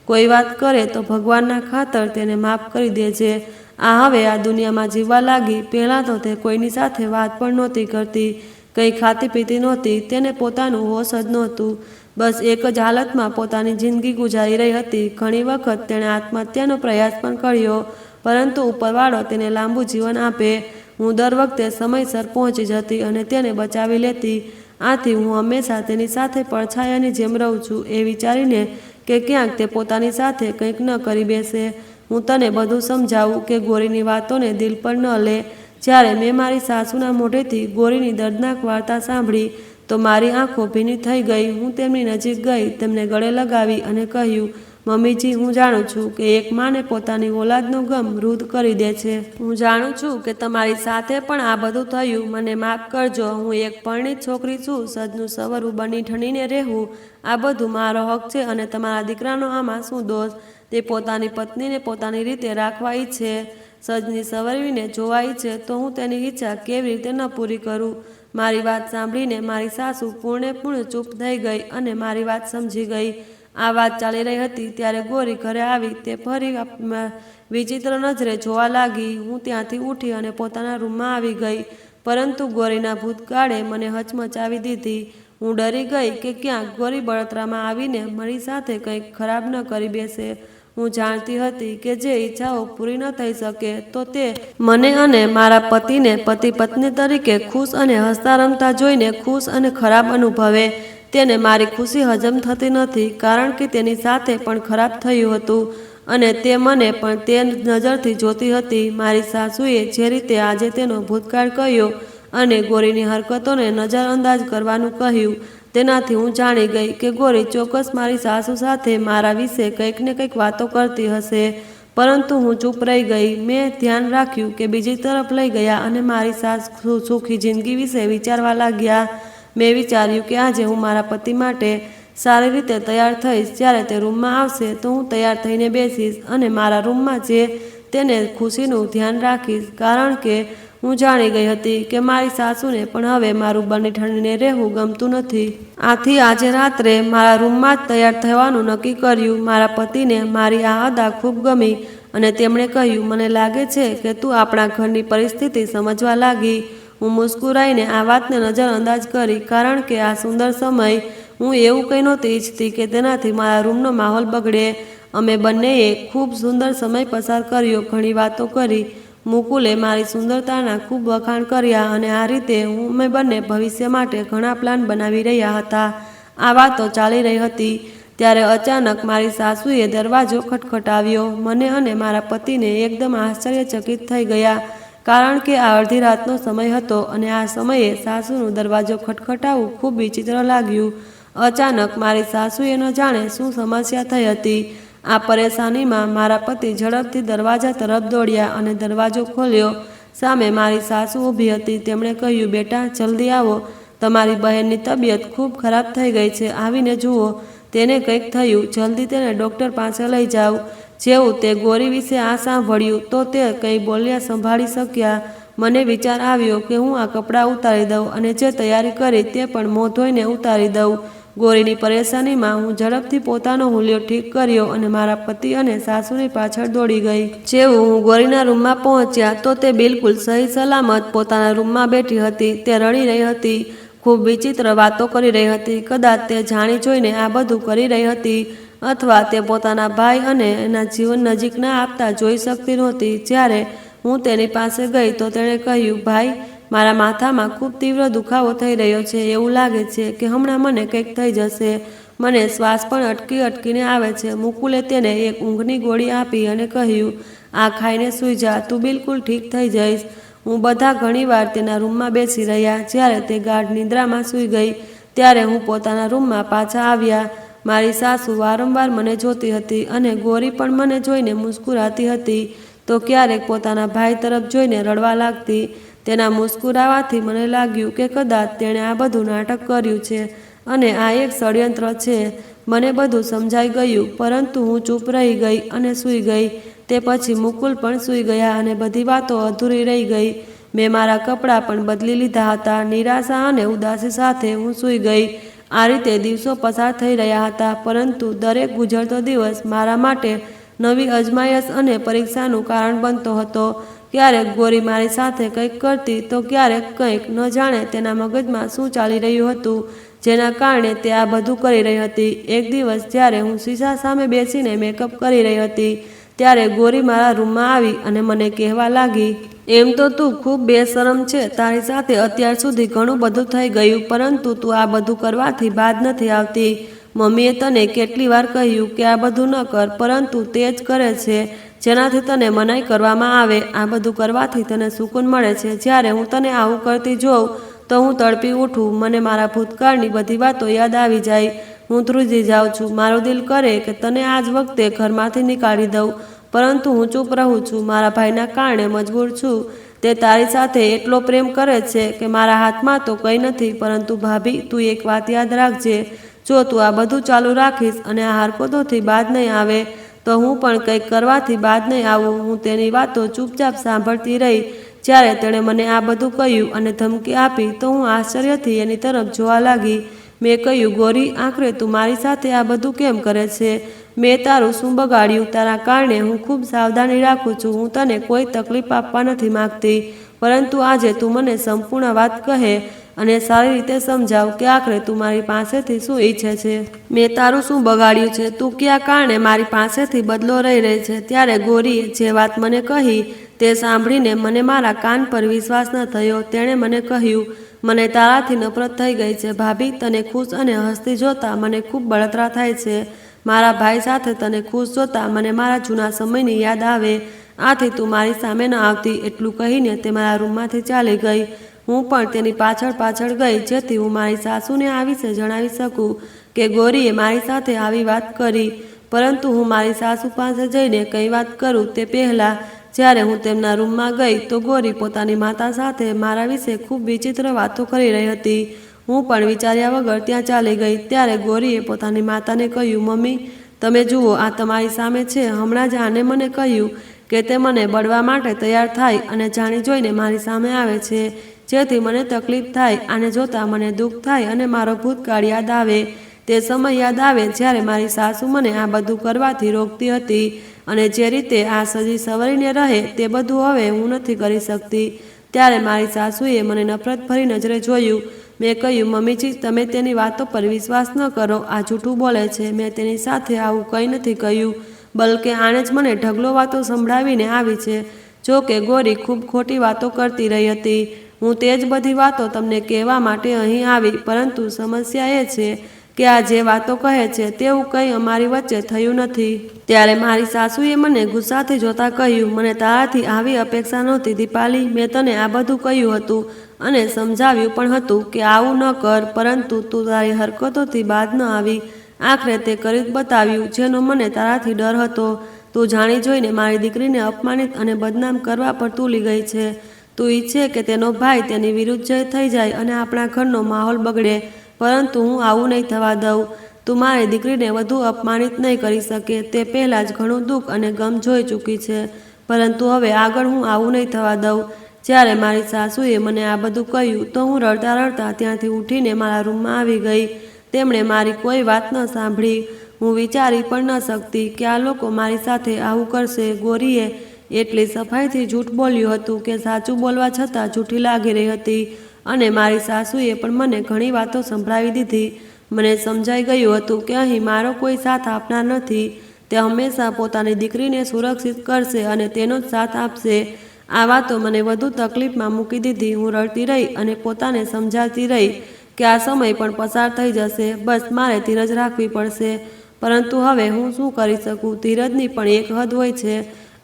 કોઈ વાત કરે તો ભગવાનના ખાતર તેને માફ કરી દેજે. આ હવે આ દુનિયામાં જીવવા લાગી. પહેલાં તો તે કોઈની સાથે વાત પણ નહોતી કરતી, કંઈ ખાતી પીતી નહોતી. તેને પોતાનું હોશ જ નહોતું. બસ એક જ હાલતમાં પોતાની જિંદગી ગુજારી રહી હતી. ઘણી વખત તેણે આત્મહત્યાનો પ્રયાસ પણ કર્યો, પરંતુ ઉપરવાળો તેને લાંબુ જીવન આપે. હું દર વખતે સમયસર પહોંચી જતી અને તેને બચાવી લેતી. આથી હું હંમેશા તેની સાથે પડછાયાની જેમ રહું છું, એ વિચારીને કે ક્યાંક તે પોતાની સાથે કંઈક ન કરી બેસે. હું તને બધું સમજાવું કે ગોરીની વાતોને દિલ પર ન લે. જ્યારે મેં મારી સાસુના મોઢેથી ગોરીની દર્દનાક વાર્તા સાંભળી તો મારી આંખો ભીની થઈ ગઈ. હું તેમની નજીક ગઈ, તેમને ગળે લગાવી અને કહ્યું, મમ્મીજી, હું જાણું છું કે એક માને પોતાની ઓલાદનો ગમ રૂદ કરી દે છે. હું જાણું છું કે તમારી સાથે પણ આ બધું થયું. મને માફ કરજો. હું એક પરણિત છોકરી છું. સજનું સવરવું બની ઠણીને રહેવું આ બધું મારો હક છે અને તમારા દીકરાનો આમાં શું દોષ? તે પોતાની પત્નીને પોતાની રીતે રાખવા ઈચ્છે, સજની સવરવીને જોવા ઈચ્છે, તો હું તેની ઈચ્છા કેવી રીતે ન પૂરી કરું? મારી વાત સાંભળીને મારી સાસુ પૂર્ણપૂર્ણ ચૂપ થઈ ગઈ અને મારી વાત સમજી ગઈ. આ વાત ચાલી રહી હતી ત્યારે ગોરી ઘરે આવી. તે ફરી વિચિત્ર નજરે જોવા લાગી. હું ત્યાંથી ઉઠી અને પોતાના રૂમમાં આવી ગઈ, પરંતુ ગોરીના ભૂતકાળે મને હચમચાવી દીધી. હું ડરી ગઈ કે ક્યાંક ગોરી બળતરામાં આવીને મારી સાથે કંઈક ખરાબ ન કરી બેસે. હું જાણતી હતી કે જે ઈચ્છાઓ પૂરી ન થઈ શકે તો તે મને અને મારા પતિને પતિ પત્ની તરીકે ખુશ અને હસતા રમતા જોઈને ખુશ અને ખરાબ અનુભવે. તેને મારી ખુશી હજમ થતી નથી, કારણ કે તેની સાથે પણ ખરાબ થયું હતું અને તે મને પણ તે નજરથી જોતી હતી. મારી સાસુએ જે રીતે આજે તેનો ભૂતકાળ કહ્યો અને ગોરીની હરકતોને નજરઅંદાજ કરવાનું કહ્યું, તેનાથી હું જાણી ગઈ કે ગોરી ચોક્કસ મારી સાસુ સાથે મારા વિશે કંઈક ને કંઈક વાતો કરતી હશે. પરંતુ હું ચૂપ રહી ગઈ. મેં ધ્યાન રાખ્યું કે બીજી તરફ લઈ ગયા અને મારી સાસુ સુખી જિંદગી વિશે વિચારવા લાગ્યા. મેં વિચાર્યું કે આજે હું મારા પતિ માટે સારી રીતે તૈયાર થઈશ. જ્યારે તે રૂમમાં આવશે તો હું તૈયાર થઈને બેસીશ અને મારા રૂમમાં જે તેને ખુશીનું ધ્યાન રાખીશ, કારણ કે હું જાણી ગઈ હતી કે મારી સાસુને પણ હવે મારું બની ઠણીને રહેવું ગમતું નથી. આથી આજે રાત્રે મારા રૂમમાં જ તૈયાર થવાનું નક્કી કર્યું. મારા પતિને મારી આ અદા ખૂબ ગમી અને તેમણે કહ્યું, મને લાગે છે કે તું આપણા ઘરની પરિસ્થિતિ સમજવા લાગી. હું મુસ્કુરાઈને આ વાતને નજરઅંદાજ કરી, કારણ કે આ સુંદર સમય હું એવું કંઈ નહોતી ઈચ્છતી કે તેનાથી મારા રૂમનો માહોલ બગડે. અમે બંનેએ ખૂબ સુંદર સમય પસાર કર્યો, ઘણી વાતો કરી. મુકુલે મારી સુંદરતાના ખૂબ વખાણ કર્યા અને આ રીતે અમે બંને ભવિષ્ય માટે ઘણા પ્લાન બનાવી રહ્યા હતા. આ વાતો ચાલી રહી હતી ત્યારે અચાનક મારી સાસુએ દરવાજો ખટખટાવ્યો. મને અને મારા પતિને એકદમ આશ્ચર્યચકિત થઈ ગયા કારણ કે આ અડધી રાતનો સમય હતો અને આ સમયે સાસુનો દરવાજો ખટખટાવવું ખૂબ વિચિત્ર લાગ્યું. અચાનક મારી સાસુએ ન જાણે શું સમસ્યા થઈ હતી. આ પરેશાનીમાં મારા પતિ ઝડપથી દરવાજા તરફ દોડ્યા અને દરવાજો ખોલ્યો. સામે મારી સાસુ ઊભી હતી. તેમણે કહ્યું, બેટા જલ્દી આવો, તમારી બહેનની તબિયત ખૂબ ખરાબ થઈ ગઈ છે, આવીને જુઓ, તેને કંઈક થયું, જલ્દી તેને ડૉક્ટર પાસે લઈ જાઓ. જેવું તે ગોરી વિશે આ સાંભળ્યું તો તે કંઈ બોલ્યા સંભાળી શક્યા. મને વિચાર આવ્યો કે હું આ કપડાં ઉતારી દઉં અને જે તૈયારી કરી તે પણ મોં ધોઈને ઉતારી દઉં. ગોરીની પરેશાનીમાં હું ઝડપથી પોતાનો હુલિયો ઠીક કર્યો અને મારા પતિ અને સાસુની પાછળ દોડી ગઈ. જેવું હું ગોરીના રૂમમાં પહોંચ્યા તો તે બિલકુલ સહી સલામત પોતાના રૂમમાં બેઠી હતી. તે રડી રહી હતી, ખૂબ વિચિત્ર વાતો કરી રહી હતી. કદાચ તે જાણી જોઈને આ બધું કરી રહી હતી અથવા તે પોતાના ભાઈ અને એના જીવન નજીક ના આપતા જોઈ શકતી નહોતી. જ્યારે હું તેની પાસે ગઈ તો તેણે કહ્યું, ભાઈ, મારા માથામાં ખૂબ તીવ્ર દુખાવો થઈ રહ્યો છે. એવું લાગે છે કે હમણાં મને કંઈક થઈ જશે. મને શ્વાસ પણ અટકીને આવે છે. મુકુલે તેને એક ઊંઘની ગોળી આપી અને કહ્યું, આ ખાઈને સૂઈ જા, તું બિલકુલ ઠીક થઈ જઈશ. હું બધા ઘણીવાર તેના રૂમમાં બેસી રહ્યા. જ્યારે તે ગાઢ નિદ્રામાં સૂઈ ગઈ ત્યારે હું પોતાના રૂમમાં પાછા આવ્યા. મારી સાસુ વારંવાર મને જોતી હતી અને ગોરી પણ મને જોઈને મુસ્કુરાતી હતી તો ક્યારેક પોતાના ભાઈ તરફ જોઈને રડવા લાગતી. તેના મુસ્કુરાવાથી મને લાગ્યું કે કદાચ તેણે આ બધું નાટક કર્યું છે અને આ એક ષડયંત્ર છે. મને બધું સમજાઈ ગયું, પરંતુ હું ચૂપ રહી ગઈ અને સૂઈ ગઈ. તે પછી મુકુલ પણ સૂઈ ગયા અને બધી વાતો અધૂરી રહી ગઈ. મેં મારા કપડાં પણ બદલી લીધા હતા. નિરાશા અને ઉદાસી સાથે હું સૂઈ ગઈ. આ રીતે દિવસો પસાર થઈ રહ્યા હતા, પરંતુ દરેક ગુજરતો દિવસ મારા માટે નવી અજમાયશ અને પરીક્ષાનું કારણ બનતો હતો. ક્યારેક ગોરી મારી સાથે કંઈક કરતી તો ક્યારેક કંઈક. ન જાણે તેના મગજમાં શું ચાલી રહ્યું હતું જેના કારણે તે આ બધું કરી રહી હતી. એક દિવસ જ્યારે હું શીશા સામે બેસીને મેકઅપ કરી રહી હતી ત્યારે ગોરી મારા રૂમમાં આવી અને મને કહેવા લાગી, એમ તો તું ખૂબ બેશરમ છે. તારી સાથે અત્યાર સુધી ઘણું બધું થઈ ગયું, પરંતુ તું આ બધું કરવાથી બાદ નથી આવતી. મમ્મીએ તને કેટલી વાર કહ્યું કે આ બધું ન કર, પરંતુ તે જ કરે છે જેનાથી તને મનાઈ કરવામાં આવે. આ બધું કરવાથી તને સુકૂન મળે છે. જ્યારે હું તને આવું કરતી જોઉં તો હું તડપી ઉઠું. મને મારા ભૂતકાળની બધી વાતો યાદ આવી જાય. હું ધ્રુજી જાઉં છું. મારું દિલ કરે કે તને આ જ વખતે ઘરમાંથી નીકાળી દઉં, પરંતુ હું ચૂપ રહું છું. મારા ભાઈના કારણે મજબૂર છું. તે તારી સાથે એટલો પ્રેમ કરે છે કે મારા હાથમાં તો કંઈ નથી. પરંતુ ભાભી, તું એક વાત યાદ રાખજે, જો તું આ બધું ચાલુ રાખીશ અને આ હરકતોથી બાદ નહીં આવે તો હું પણ કંઈક કરવાથી બાદ નહીં આવું. હું તેની વાતો ચૂપચાપ સાંભળતી રહી. જ્યારે તેણે મને આ બધું કહ્યું અને ધમકી આપી તો હું આશ્ચર્યથી એની તરફ જોવા લાગી. મેં કહ્યું, ગોરી, આખરે તું મારી સાથે આ બધું કેમ કરે છે? મેં તારું શું બગાડ્યું? તારા કારણે હું ખૂબ સાવધાની રાખું છું. હું તને કોઈ તકલીફ આપવા નથી માગતી, પરંતુ આજે તું મને સંપૂર્ણ વાત કહે અને સારી રીતે સમજાવ કે આખરે તું મારી પાસેથી શું ઈચ્છે છે. મેં તારું શું બગાડ્યું છે? તું કયા કારણે મારી પાસેથી બદલો રહી રહી છે? ત્યારે ગોરીએ જે વાત મને કહી તે સાંભળીને મને મારા કાન પર વિશ્વાસ ન થયો. તેણે મને કહ્યું, મને તારાથી નફરત થઈ ગઈ છે ભાભી. તને ખુશ અને હસતી જોતા મને ખૂબ બળતરા થાય છે. મારા ભાઈ સાથે તને ખુશ જોતા મને મારા જૂના સમયની યાદ આવે. આથી તું મારી સામે ન આવતી. એટલું કહીને તે મારા રૂમમાંથી ચાલી ગઈ. હું પણ તેની પાછળ ગઈ જેથી હું મારી સાસુને આ વિશે જણાવી શકું કે ગોરીએ મારી સાથે આવી વાત કરી. પરંતુ હું મારી સાસુ પાસે જઈને કઈ વાત કરું તે પહેલાં જ્યારે હું તેમના રૂમમાં ગઈ તો ગોરી પોતાની માતા સાથે મારા વિશે ખૂબ વિચિત્ર વાતો કરી રહી હતી. હું પણ વિચાર્યા વગર ત્યાં ચાલી ગઈ. ત્યારે ગોરીએ પોતાની માતાને કહ્યું, મમ્મી, તમે જુઓ, આ તમારી સામે છે. હમણાં જ આને મને કહ્યું કે તે મને બળવા માટે તૈયાર થાય અને જાણી જોઈને મારી સામે આવે છે, જેથી મને તકલીફ થાય. આને જોતાં મને દુઃખ થાય અને મારો ભૂતકાળ યાદ આવે. તે સમય યાદ આવે જ્યારે મારી સાસુ મને આ બધું કરવાથી રોકતી હતી અને જે રીતે આ સજી સવરીને રહે તે બધું હવે હું નથી કરી શકતી. ત્યારે મારી સાસુએ મને નફરતભરી નજરે જોયું. મેં કહ્યું, મમ્મીજી, તમે તેની વાતો પર વિશ્વાસ ન કરો. આ જૂઠું બોલે છે. મેં તેની સાથે આવું કંઈ નથી કહ્યું, બલકે આણે જ મને ઢગલો વાતો સંભળાવીને આવી છે. જો કે ગોરી ખૂબ ખોટી વાતો કરતી રહી હતી. હું તે જ બધી વાતો તમને કહેવા માટે અહીં આવી, પરંતુ સમસ્યા એ છે કે આ જે વાતો કહે છે તેવું કંઈ અમારી વચ્ચે થયું નથી. ત્યારે મારી સાસુએ મને ગુસ્સાથી જોતા કહ્યું, મને તારાથી આવી અપેક્ષા નહોતી દીપાલી. મેં તને આ બધું કહ્યું હતું અને સમજાવ્યું પણ હતું કે આવું ન કર, પરંતુ તું તારી હરકતોથી બાદ ન આવી. આખરે તે કરી જ બતાવ્યું જેનો મને તારાથી ડર હતો. તું જાણી જોઈને મારી દીકરીને અપમાનિત અને બદનામ કરવા પર તુલી ગઈ છે. તું ઈચ્છે કે તેનો ભાઈ તેની વિરુદ્ધ જય થઈ જાય અને આપણા ઘરનો માહોલ બગડે, પરંતુ હું આવું નહીં થવા દઉં. તું મારી દીકરીને વધુ અપમાનિત નહીં કરી શકે. તે પહેલાં જ ઘણું દુઃખ અને ગમ જોઈ ચૂકી છે, પરંતુ હવે આગળ હું આવું નહીં થવા દઉં. જ્યારે મારી સાસુએ મને આ બધું કહ્યું તો હું રડતા રડતા ત્યાંથી ઉઠીને મારા રૂમમાં આવી ગઈ. તેમણે મારી કોઈ વાત ન સાંભળી. હું વિચારી પણ ન શકતી કે આ લોકો મારી સાથે આવું કરશે. ગોરીએ એટલી સફાઈથી જૂઠ બોલ્યું હતું કે સાચું બોલવા છતાં જૂઠી લાગી રહી હતી, અને મારી સાસુએ પણ મને ઘણી વાતો સંભળાવી દીધી. મને સમજાઈ ગયું હતું કે અહીં મારો કોઈ સાથ આપનાર નથી. તે હંમેશા પોતાની દીકરીને સુરક્ષિત કરશે અને તેનો જ સાથ આપશે. આ વાતો મને વધુ તકલીફમાં મૂકી દીધી. હું રડતી રહી અને પોતાને સમજાવતી રહી કે આ સમય પણ પસાર થઈ જશે, બસ મારે ધીરજ રાખવી પડશે. પરંતુ હવે હું શું કરી શકું? ધીરજની પણ એક હદ હોય છે,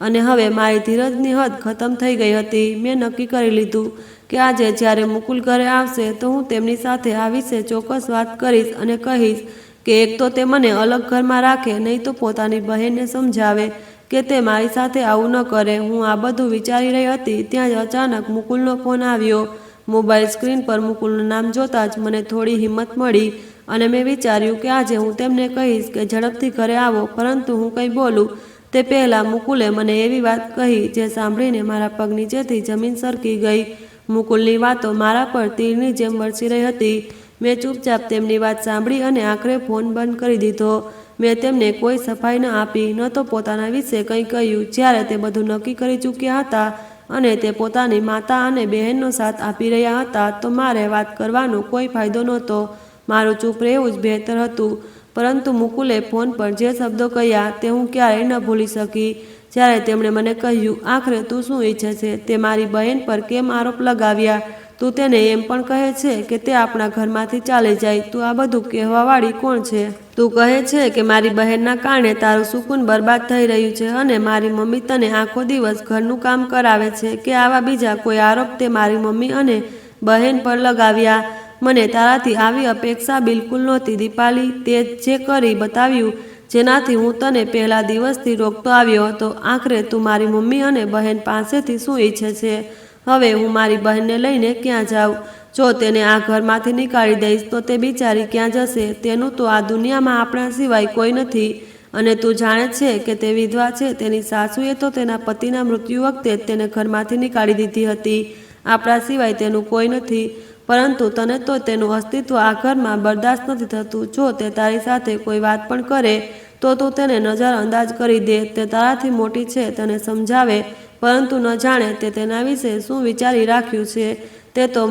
અને હવે મારી ધીરજની હદ ખતમ થઈ ગઈ હતી. મેં નક્કી કરી લીધું કે આજે જ્યારે મુકુલ ઘરે આવશે તો હું તેમની સાથે આ વિશે ચોક્કસ વાત કરીશ અને કહીશ કે એક તો તે મને અલગ ઘરમાં રાખે, નહીં તો પોતાની બહેનને સમજાવે કે તે મારી સાથે આવું ન કરે. હું આ બધું વિચારી રહી હતી ત્યાં જ અચાનક મુકુલનો ફોન આવ્યો. મોબાઈલ સ્ક્રીન પર મુકુલનું નામ જોતાં જ મને થોડી હિંમત મળી અને મેં વિચાર્યું કે આજે હું તેમને કહીશ કે ઝડપથી ઘરે આવો. પરંતુ હું કંઈ બોલું તે પહેલાં મુકુલે મને એવી વાત કહી જે સાંભળીને મારા પગ નીચેથી જમીન સરકી ગઈ. મુકુલની વાતો મારા પર તીરની જેમ વરસી રહી હતી. મેં ચૂપચાપ તેમની વાત સાંભળી અને આખરે ફોન બંધ કરી દીધો. મેં તેમને કોઈ સફાઈ ન આપી, ન તો પોતાના વિશે કંઈ કહ્યું. જ્યારે તે બધું નક્કી કરી ચૂક્યા હતા અને તે પોતાની માતા અને બહેનનો સાથ આપી રહ્યા હતા તો મારે વાત કરવાનો કોઈ ફાયદો નહોતો. મારું ચૂપ રહેવું જ બહેતર હતું. પરંતુ મુકુલે ફોન પર જે શબ્દો કહ્યા તે હું ક્યારેય ન ભૂલી શકી. જ્યારે તેમણે મને કહ્યું, આખરે તું શું ઈચ્છે છે? તે મારી બહેન પર કેમ આરોપ લગાવ્યા? તું તેને એમ પણ કહે છે કે તે આપણા ઘરમાંથી ચાલી જાય. તું આ બધું કહેવાવાળી કોણ છે? તું કહે છે કે મારી બહેનના કારણે તારું સુકૂન બરબાદ થઈ રહ્યું છે અને મારી મમ્મી તને આખો દિવસ ઘરનું કામ કરાવે છે કે આવા બીજા કોઈ આરોપ તે મારી મમ્મી અને બહેન પર લગાવ્યા? મને તારાથી આવી અપેક્ષા બિલકુલ નહોતી દીપાલી. તે જે કરી બતાવ્યું જેનાથી હું તને પહેલા દિવસથી રોકતો આવ્યો હતો. આખરે તું મારી મમ્મી અને બહેન પાસેથી શું ઈચ્છે છે? હવે હું મારી બહેનને લઈને ક્યાં જાઉં? જો તેને આ ઘરમાંથી નીકાળી દઈશ તો તે બિચારી ક્યાં જશે? તેનું તો આ દુનિયામાં આપણા સિવાય કોઈ નથી. અને તું જાણે છે કે તે વિધવા છે. તેની સાસુએ તો તેના પતિના મૃત્યુ વખતે જ તેને ઘરમાંથી નીકાળી દીધી હતી. આપણા સિવાય તેનું કોઈ નથી. પરંતુ તને તો તેનું અસ્તિત્વ આ ઘરમાં બરદાસ્ત નથી થતું. જો તે તારી સાથે કોઈ વાત પણ કરે તો તું તેને નજરઅંદાજ કરી દે. તે તારાથી મોટી છે, તને સમજાવે, પરંતુ ન જાણે તે તેના વિશે શું વિચારી રાખ્યું છે. તે તો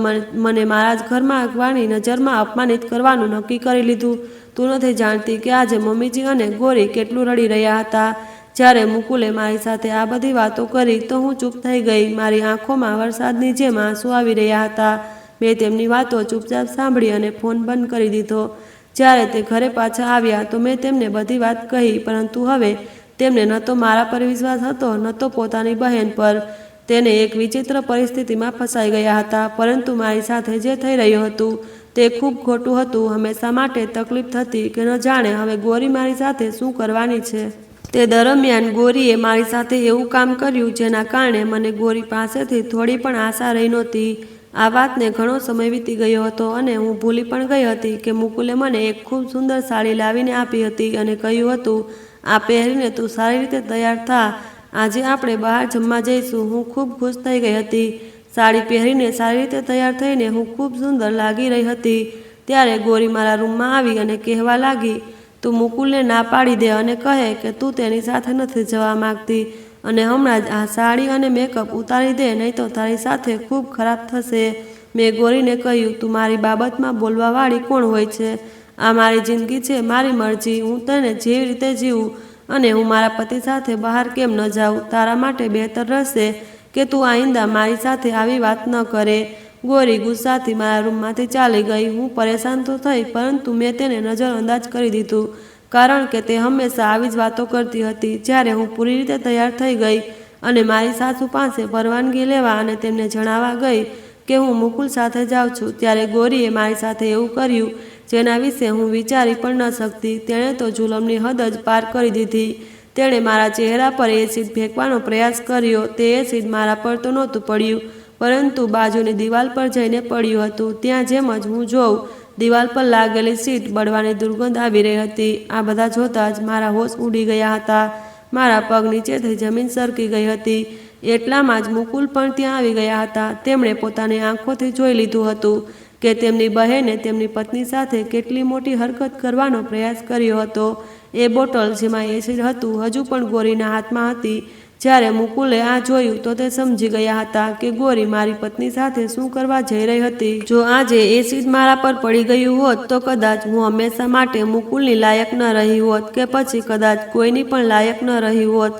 મને મારા જ ઘરમાં અગવાની નજરમાં અપમાનિત કરવાનું નક્કી કરી લીધું. તું નથી જાણતી કે આજે મમ્મીજી અને ગોરી કેટલું રડી રહ્યા હતા. જ્યારે મુકુલે મારી સાથે આ બધી વાતો કરી તો હું ચૂપ થઈ ગઈ. મારી આંખોમાં વરસાદની જેમ આંસુ આવી રહ્યા હતા. મેં તેમની વાતો ચૂપચાપ સાંભળી અને ફોન બંધ કરી દીધો. જ્યારે તે ઘરે પાછા આવ્યા તો મેં તેમને બધી વાત કહી, પરંતુ હવે તેમને ન તો મારા પર વિશ્વાસ હતો ન તો પોતાની બહેન પર. તેને એક વિચિત્ર પરિસ્થિતિમાં ફસાઈ ગયા હતા. પરંતુ મારી સાથે જે થઈ રહ્યું હતું તે ખૂબ ખોટું હતું. હંમેશા માટે તકલીફ થતી કે ન જાણે હવે ગોરી મારી સાથે શું કરવાની છે. તે દરમિયાન ગોરીએ મારી સાથે એવું કામ કર્યું જેના કારણે મને ગોરી પાસેથી થોડી પણ આશા રહી નહોતી. આ વાતને ઘણો સમય વીતી ગયો હતો અને હું ભૂલી પણ ગઈ હતી કે મુકુલે મને એક ખૂબ સુંદર સાડી લાવીને આપી હતી અને કહ્યું હતું, આ પહેરીને તું સારી રીતે તૈયાર થા, આજે આપણે બહાર જમવા જઈશું. હું ખૂબ ખુશ થઈ ગઈ હતી. સાડી પહેરીને સારી રીતે તૈયાર થઈને હું ખૂબ સુંદર લાગી રહી હતી. ત્યારે ગોરી મારા રૂમમાં આવી અને કહેવા લાગી, તું મુકુલને ના પાડી દે અને કહે કે તું તેની સાથે નથી જવા માંગતી અને હમણાં જ આ સાડી અને મેકઅપ ઉતારી દે, નહીં તો તારી સાથે ખૂબ ખરાબ થશે. મેં ગોરીને કહ્યું, તું મારી બાબતમાં બોલવાવાળી કોણ હોય છે? આ મારી જિંદગી છે, મારી મરજી. હું તેને જેવી રીતે જીવું અને હું મારા પતિ સાથે બહાર કેમ ન જાઉં? તારા માટે બહેતર રહેશે કે તું આઈંદા મારી સાથે આવી વાત ન કરે. ગોરી ગુસ્સાથી મારા રૂમમાંથી ચાલી ગઈ. હું પરેશાન તો થઈ, પરંતુ મેં તેને નજરઅંદાજ કરી દીધું, કારણ કે તે હંમેશા આવી જ વાતો કરતી હતી. જ્યારે હું પૂરી રીતે તૈયાર થઈ ગઈ અને મારી સાસુ પાસે પરવાનગી લેવા અને તેમને જણાવવા ગઈ કે હું મુકુલ સાથે જાઉં છું, ત્યારે ગોરીએ મારી સાથે એવું કર્યું જેના વિશે હું વિચારી પણ ન શકતી. તેણે તો જુલમની હદ જ પાર કરી દીધી. તેણે મારા ચહેરા પર એસિડ ફેંકવાનો પ્રયાસ કર્યો. તે એસિડ મારા પર તો નહોતું પડ્યું, પરંતુ બાજુની દિવાલ પર જઈને પડ્યું હતું. ત્યાં જેમ જ હું જોઉં, દિવાલ પર લાગેલી સીટ બળવાની દુર્ગંધ આવી રહી હતી. આ બધા જોતાં જ મારા હોશ ઉડી ગયા હતા. મારા પગ નીચેથી જમીન સરકી ગઈ હતી. એટલામાં જ મુકુલ પણ ત્યાં આવી ગયા હતા. તેમણે પોતાની આંખોથી જોઈ લીધું હતું કે તેમની બહેને તેમની પત્ની સાથે કેટલી મોટી હરકત કરવાનો પ્રયાસ કર્યો હતો. એ બોટલ જેમાં એસિડ હતું હજુ પણ ગોરીના હાથમાં હતી. જ્યારે મુકુલે આ જોયું તો તે સમજી ગયા હતા કે ગોરી મારી પત્ની સાથે શું કરવા જઈ રહી હતી. જો આજે એસિડ મારા પર પડી ગયું હોત તો કદાચ હું હંમેશા માટે મુકુલની લાયક ન રહી હોત, કે પછી કદાચ કોઈની પણ લાયક ન રહી હોત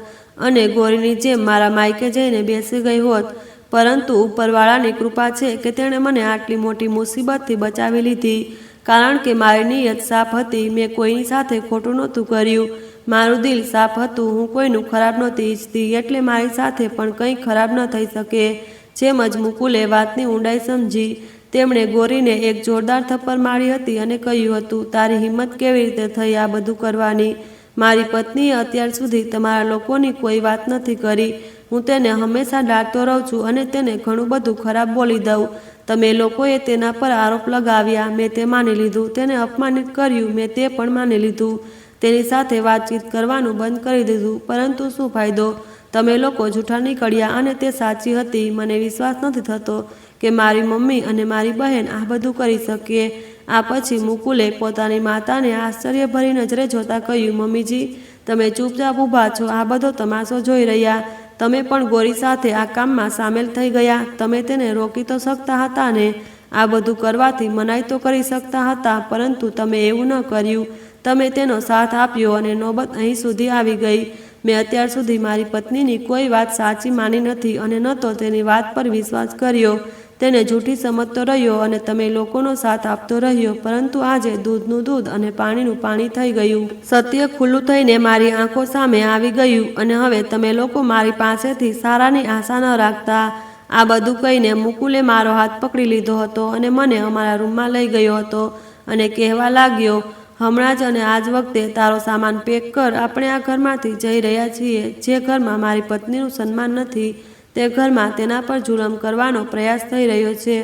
અને ગોરીની જેમ મારા માયકે જઈને બેસી ગઈ હોત. પરંતુ ઉપરવાળાની કૃપા છે કે તેણે મને આટલી મોટી મુસીબતથી બચાવી લીધી, કારણ કે મારી નિયત સાફ હતી. મેં કોઈની સાથે ખોટું નહોતું કર્યું. મારું દિલ સાફ હતું. હું કોઈનું ખરાબ નહોતી ઈચ્છતી, એટલે મારી સાથે પણ કંઈ ખરાબ ન થઈ શકે. જેમ જ મુકુલે વાતની ઊંડાઈ સમજી, તેમણે ગોરીને એક જોરદાર થપ્પડ મારી હતી અને કહ્યું હતું, તારી હિંમત કેવી રીતે થઈ આ બધું કરવાની? મારી પત્નીએ અત્યાર સુધી તમારા લોકોની કોઈ વાત નથી કરી. હું તેને હંમેશા ડાંટતો રહું છું અને તેને ઘણું બધું ખરાબ બોલી દઉં. તમે લોકોએ તેના પર આરોપ લગાવ્યા, મેં તે માની લીધું. તેને અપમાનિત કર્યું, મેં તે પણ માની લીધું. તેની સાથે વાતચીત કરવાનું બંધ કરી દીધું. પરંતુ શું ફાયદો? તમે લોકો જૂઠા નીકળ્યા અને તે સાચી હતી. મને વિશ્વાસ નથી થતો કે મારી મમ્મી અને મારી બહેન આ બધું કરી શકે. આ પછી મુકુલે પોતાની માતાને આશ્ચર્યભરી નજરે જોતા કહ્યું, મમ્મીજી, તમે ચૂપચાપ ઊભા છો, આ બધો તમાશો જોઈ રહ્યા. તમે પણ ગોરી સાથે આ કામમાં સામેલ થઈ ગયા. તમે તેને રોકી તો શકતા હતા ને? આ બધું કરવાથી મનાઈ તો કરી શકતા હતા, પરંતુ તમે એવું ન કર્યું. તમે તેનો સાથ આપ્યો અને નોબત અહીં સુધી આવી ગઈ. મેં અત્યાર સુધી મારી પત્નીની કોઈ વાત સાચી માની નથી અને ન તો તેની વાત પર વિશ્વાસ કર્યો. તેને જૂઠી સમજતો રહ્યો અને તમે લોકોનો સાથ આપતો રહ્યો. પરંતુ આજે દૂધનું દૂધ અને પાણીનું પાણી થઈ ગયું. સત્ય ખુલ્લું થઈને મારી આંખો સામે આવી ગયું અને હવે તમે લોકો મારી પાસેથી સારાની આશા ન રાખતા. આ બધું કહીને મુકુલે મારો હાથ પકડી લીધો હતો અને મને અમારા રૂમમાં લઈ ગયો હતો અને કહેવા લાગ્યો, હમણાં જ અને આજ વખતે તારો સામાન પેક કર. આપણે આ ઘરમાંથી જઈ રહ્યા છીએ. જે ઘરમાં મારી પત્નીનું સન્માન નથી, તે ઘરમાં તેના પર જુલમ કરવાનો પ્રયાસ થઈ રહ્યો છે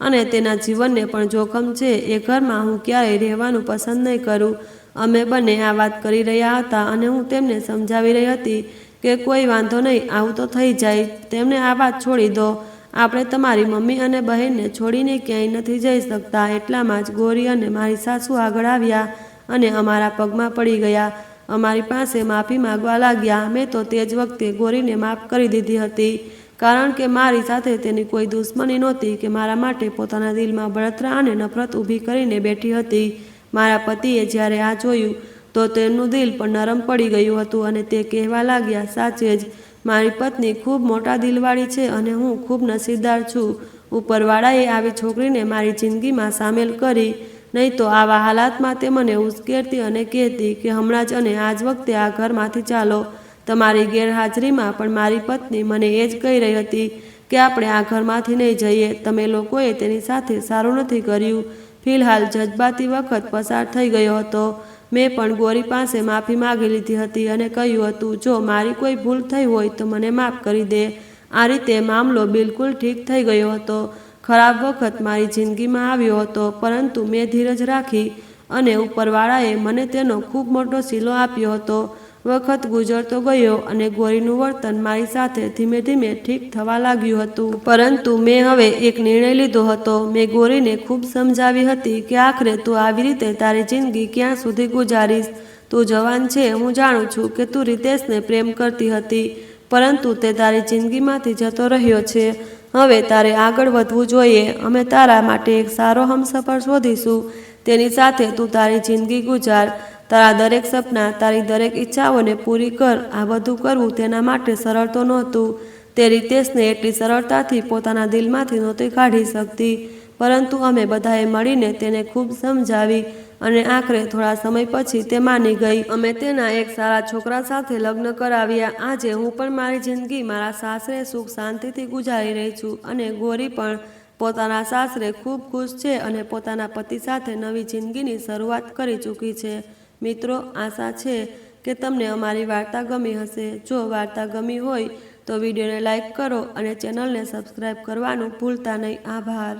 અને તેના જીવનને પણ જોખમ છે. એ ઘરમાં હું ક્યારેય રહેવાનું પસંદ નહીં કરું. અમે બંને આ વાત કરી રહ્યા હતા અને હું તેમને સમજાવી રહી હતી કે કોઈ વાંધો નહીં, આવું તો થઈ જાય. તેમને આ વાત છોડી દો. આપણે તમારી મમ્મી અને બહેનને છોડીને ક્યાંય નથી જઈ શકતા. એટલામાં જ ગોરી અને મારી સાસુ આગળ આવ્યા અને અમારા પગમાં પડી ગયા. અમારી પાસે માફી માગવા લાગ્યા. મેં તો તે જ વખતે ગોરીને માફ કરી દીધી હતી, કારણ કે મારી સાથે તેની કોઈ દુશ્મની નહોતી કે મારા માટે પોતાના દિલમાં બળતરા અને નફરત ઊભી કરીને બેઠી હતી. મારા પતિએ જ્યારે આ જોયું તો તેમનું દિલ પણ નરમ પડી ગયું હતું અને તે કહેવા લાગ્યા, સાચે જ મારી પત્ની ખૂબ મોટા દિલવાળી છે અને હું ખૂબ નસીબદાર છું. ઉપરવાળાએ આવી છોકરીને મારી જિંદગીમાં સામેલ કરી. નહીં તો આવા હાલાતમાં તે મને ઉશ્કેરતી અને કહેતી કે હમણાં જ અને આજ વખતે આ ઘરમાંથી ચાલો. તમારી ગેરહાજરીમાં પણ મારી પત્ની મને એ જ કહી રહી હતી કે આપણે આ ઘરમાંથી નહીં જઈએ. તમે લોકોએ તેની સાથે સારું નથી કર્યું. ફિલહાલ જજબાતી વખત પસાર થઈ ગયો હતો. મેં પણ ગોરી પાસે માફી માગી લીધી હતી અને કહ્યું હતું, જો મારી કોઈ ભૂલ થઈ હોય તો મને માફ કરી દે. આ રીતે મામલો બિલકુલ ઠીક થઈ ગયો હતો. ખરાબ વખત મારી જિંદગીમાં આવ્યો હતો, પરંતુ મેં ધીરજ રાખી અને ઉપરવાળાએ મને તેનો ખૂબ મોટો સિલો આપ્યો હતો. વખત ગુજરતો ગયો અને ગોરીનું વર્તન મારી સાથે ધીમે ધીમે ઠીક થવા લાગ્યું હતું. પરંતુ મેં હવે એક નિર્ણય લીધો હતો. મેં ગોરીને ખૂબ સમજાવી હતી કે આખરે તું આવી રીતે તારી જિંદગી ક્યાં સુધી ગુજારીશ. તું જવાન છે. હું જાણું છું કે તું રીતેશને પ્રેમ કરતી હતી, પરંતુ તે તારી જિંદગીમાંથી જતો રહ્યો છે. હવે તારે આગળ વધવું જોઈએ. અમે તારા માટે એક સારો હમસફર શોધીશું. તેની સાથે તું તારી જિંદગી ગુજાર. તારા દરેક સપના, તારી દરેક ઈચ્છાઓને પૂરી કર. આ બધું કરવું તેના માટે સરળ તો નહોતું. તે રીતેશને એટલી સરળતાથી પોતાના દિલમાંથી નહોતી કાઢી શકતી, પરંતુ અમે બધાએ મળીને તેને ખૂબ સમજાવી અને આખરે થોડા સમય પછી તે માની ગઈ. અમે તેના એક સારા છોકરા સાથે લગ્ન કરાવ્યા. આજે હું પણ મારી જિંદગી મારા સાસરે સુખ શાંતિથી ગુજારી રહી છું અને ગૌરી પણ પોતાના સાસરે ખૂબ ખુશ છે અને પોતાના પતિ સાથે નવી જિંદગીની શરૂઆત કરી ચૂકી છે. મિત્રો, આશા છે કે તમને અમારી વાર્તા ગમી હશે. જો વાર્તા ગમી હોય તો વિડીયોને લાઈક કરો અને ચેનલને સબસ્ક્રાઈબ કરવાનું ભૂલતા નહીં. આભાર.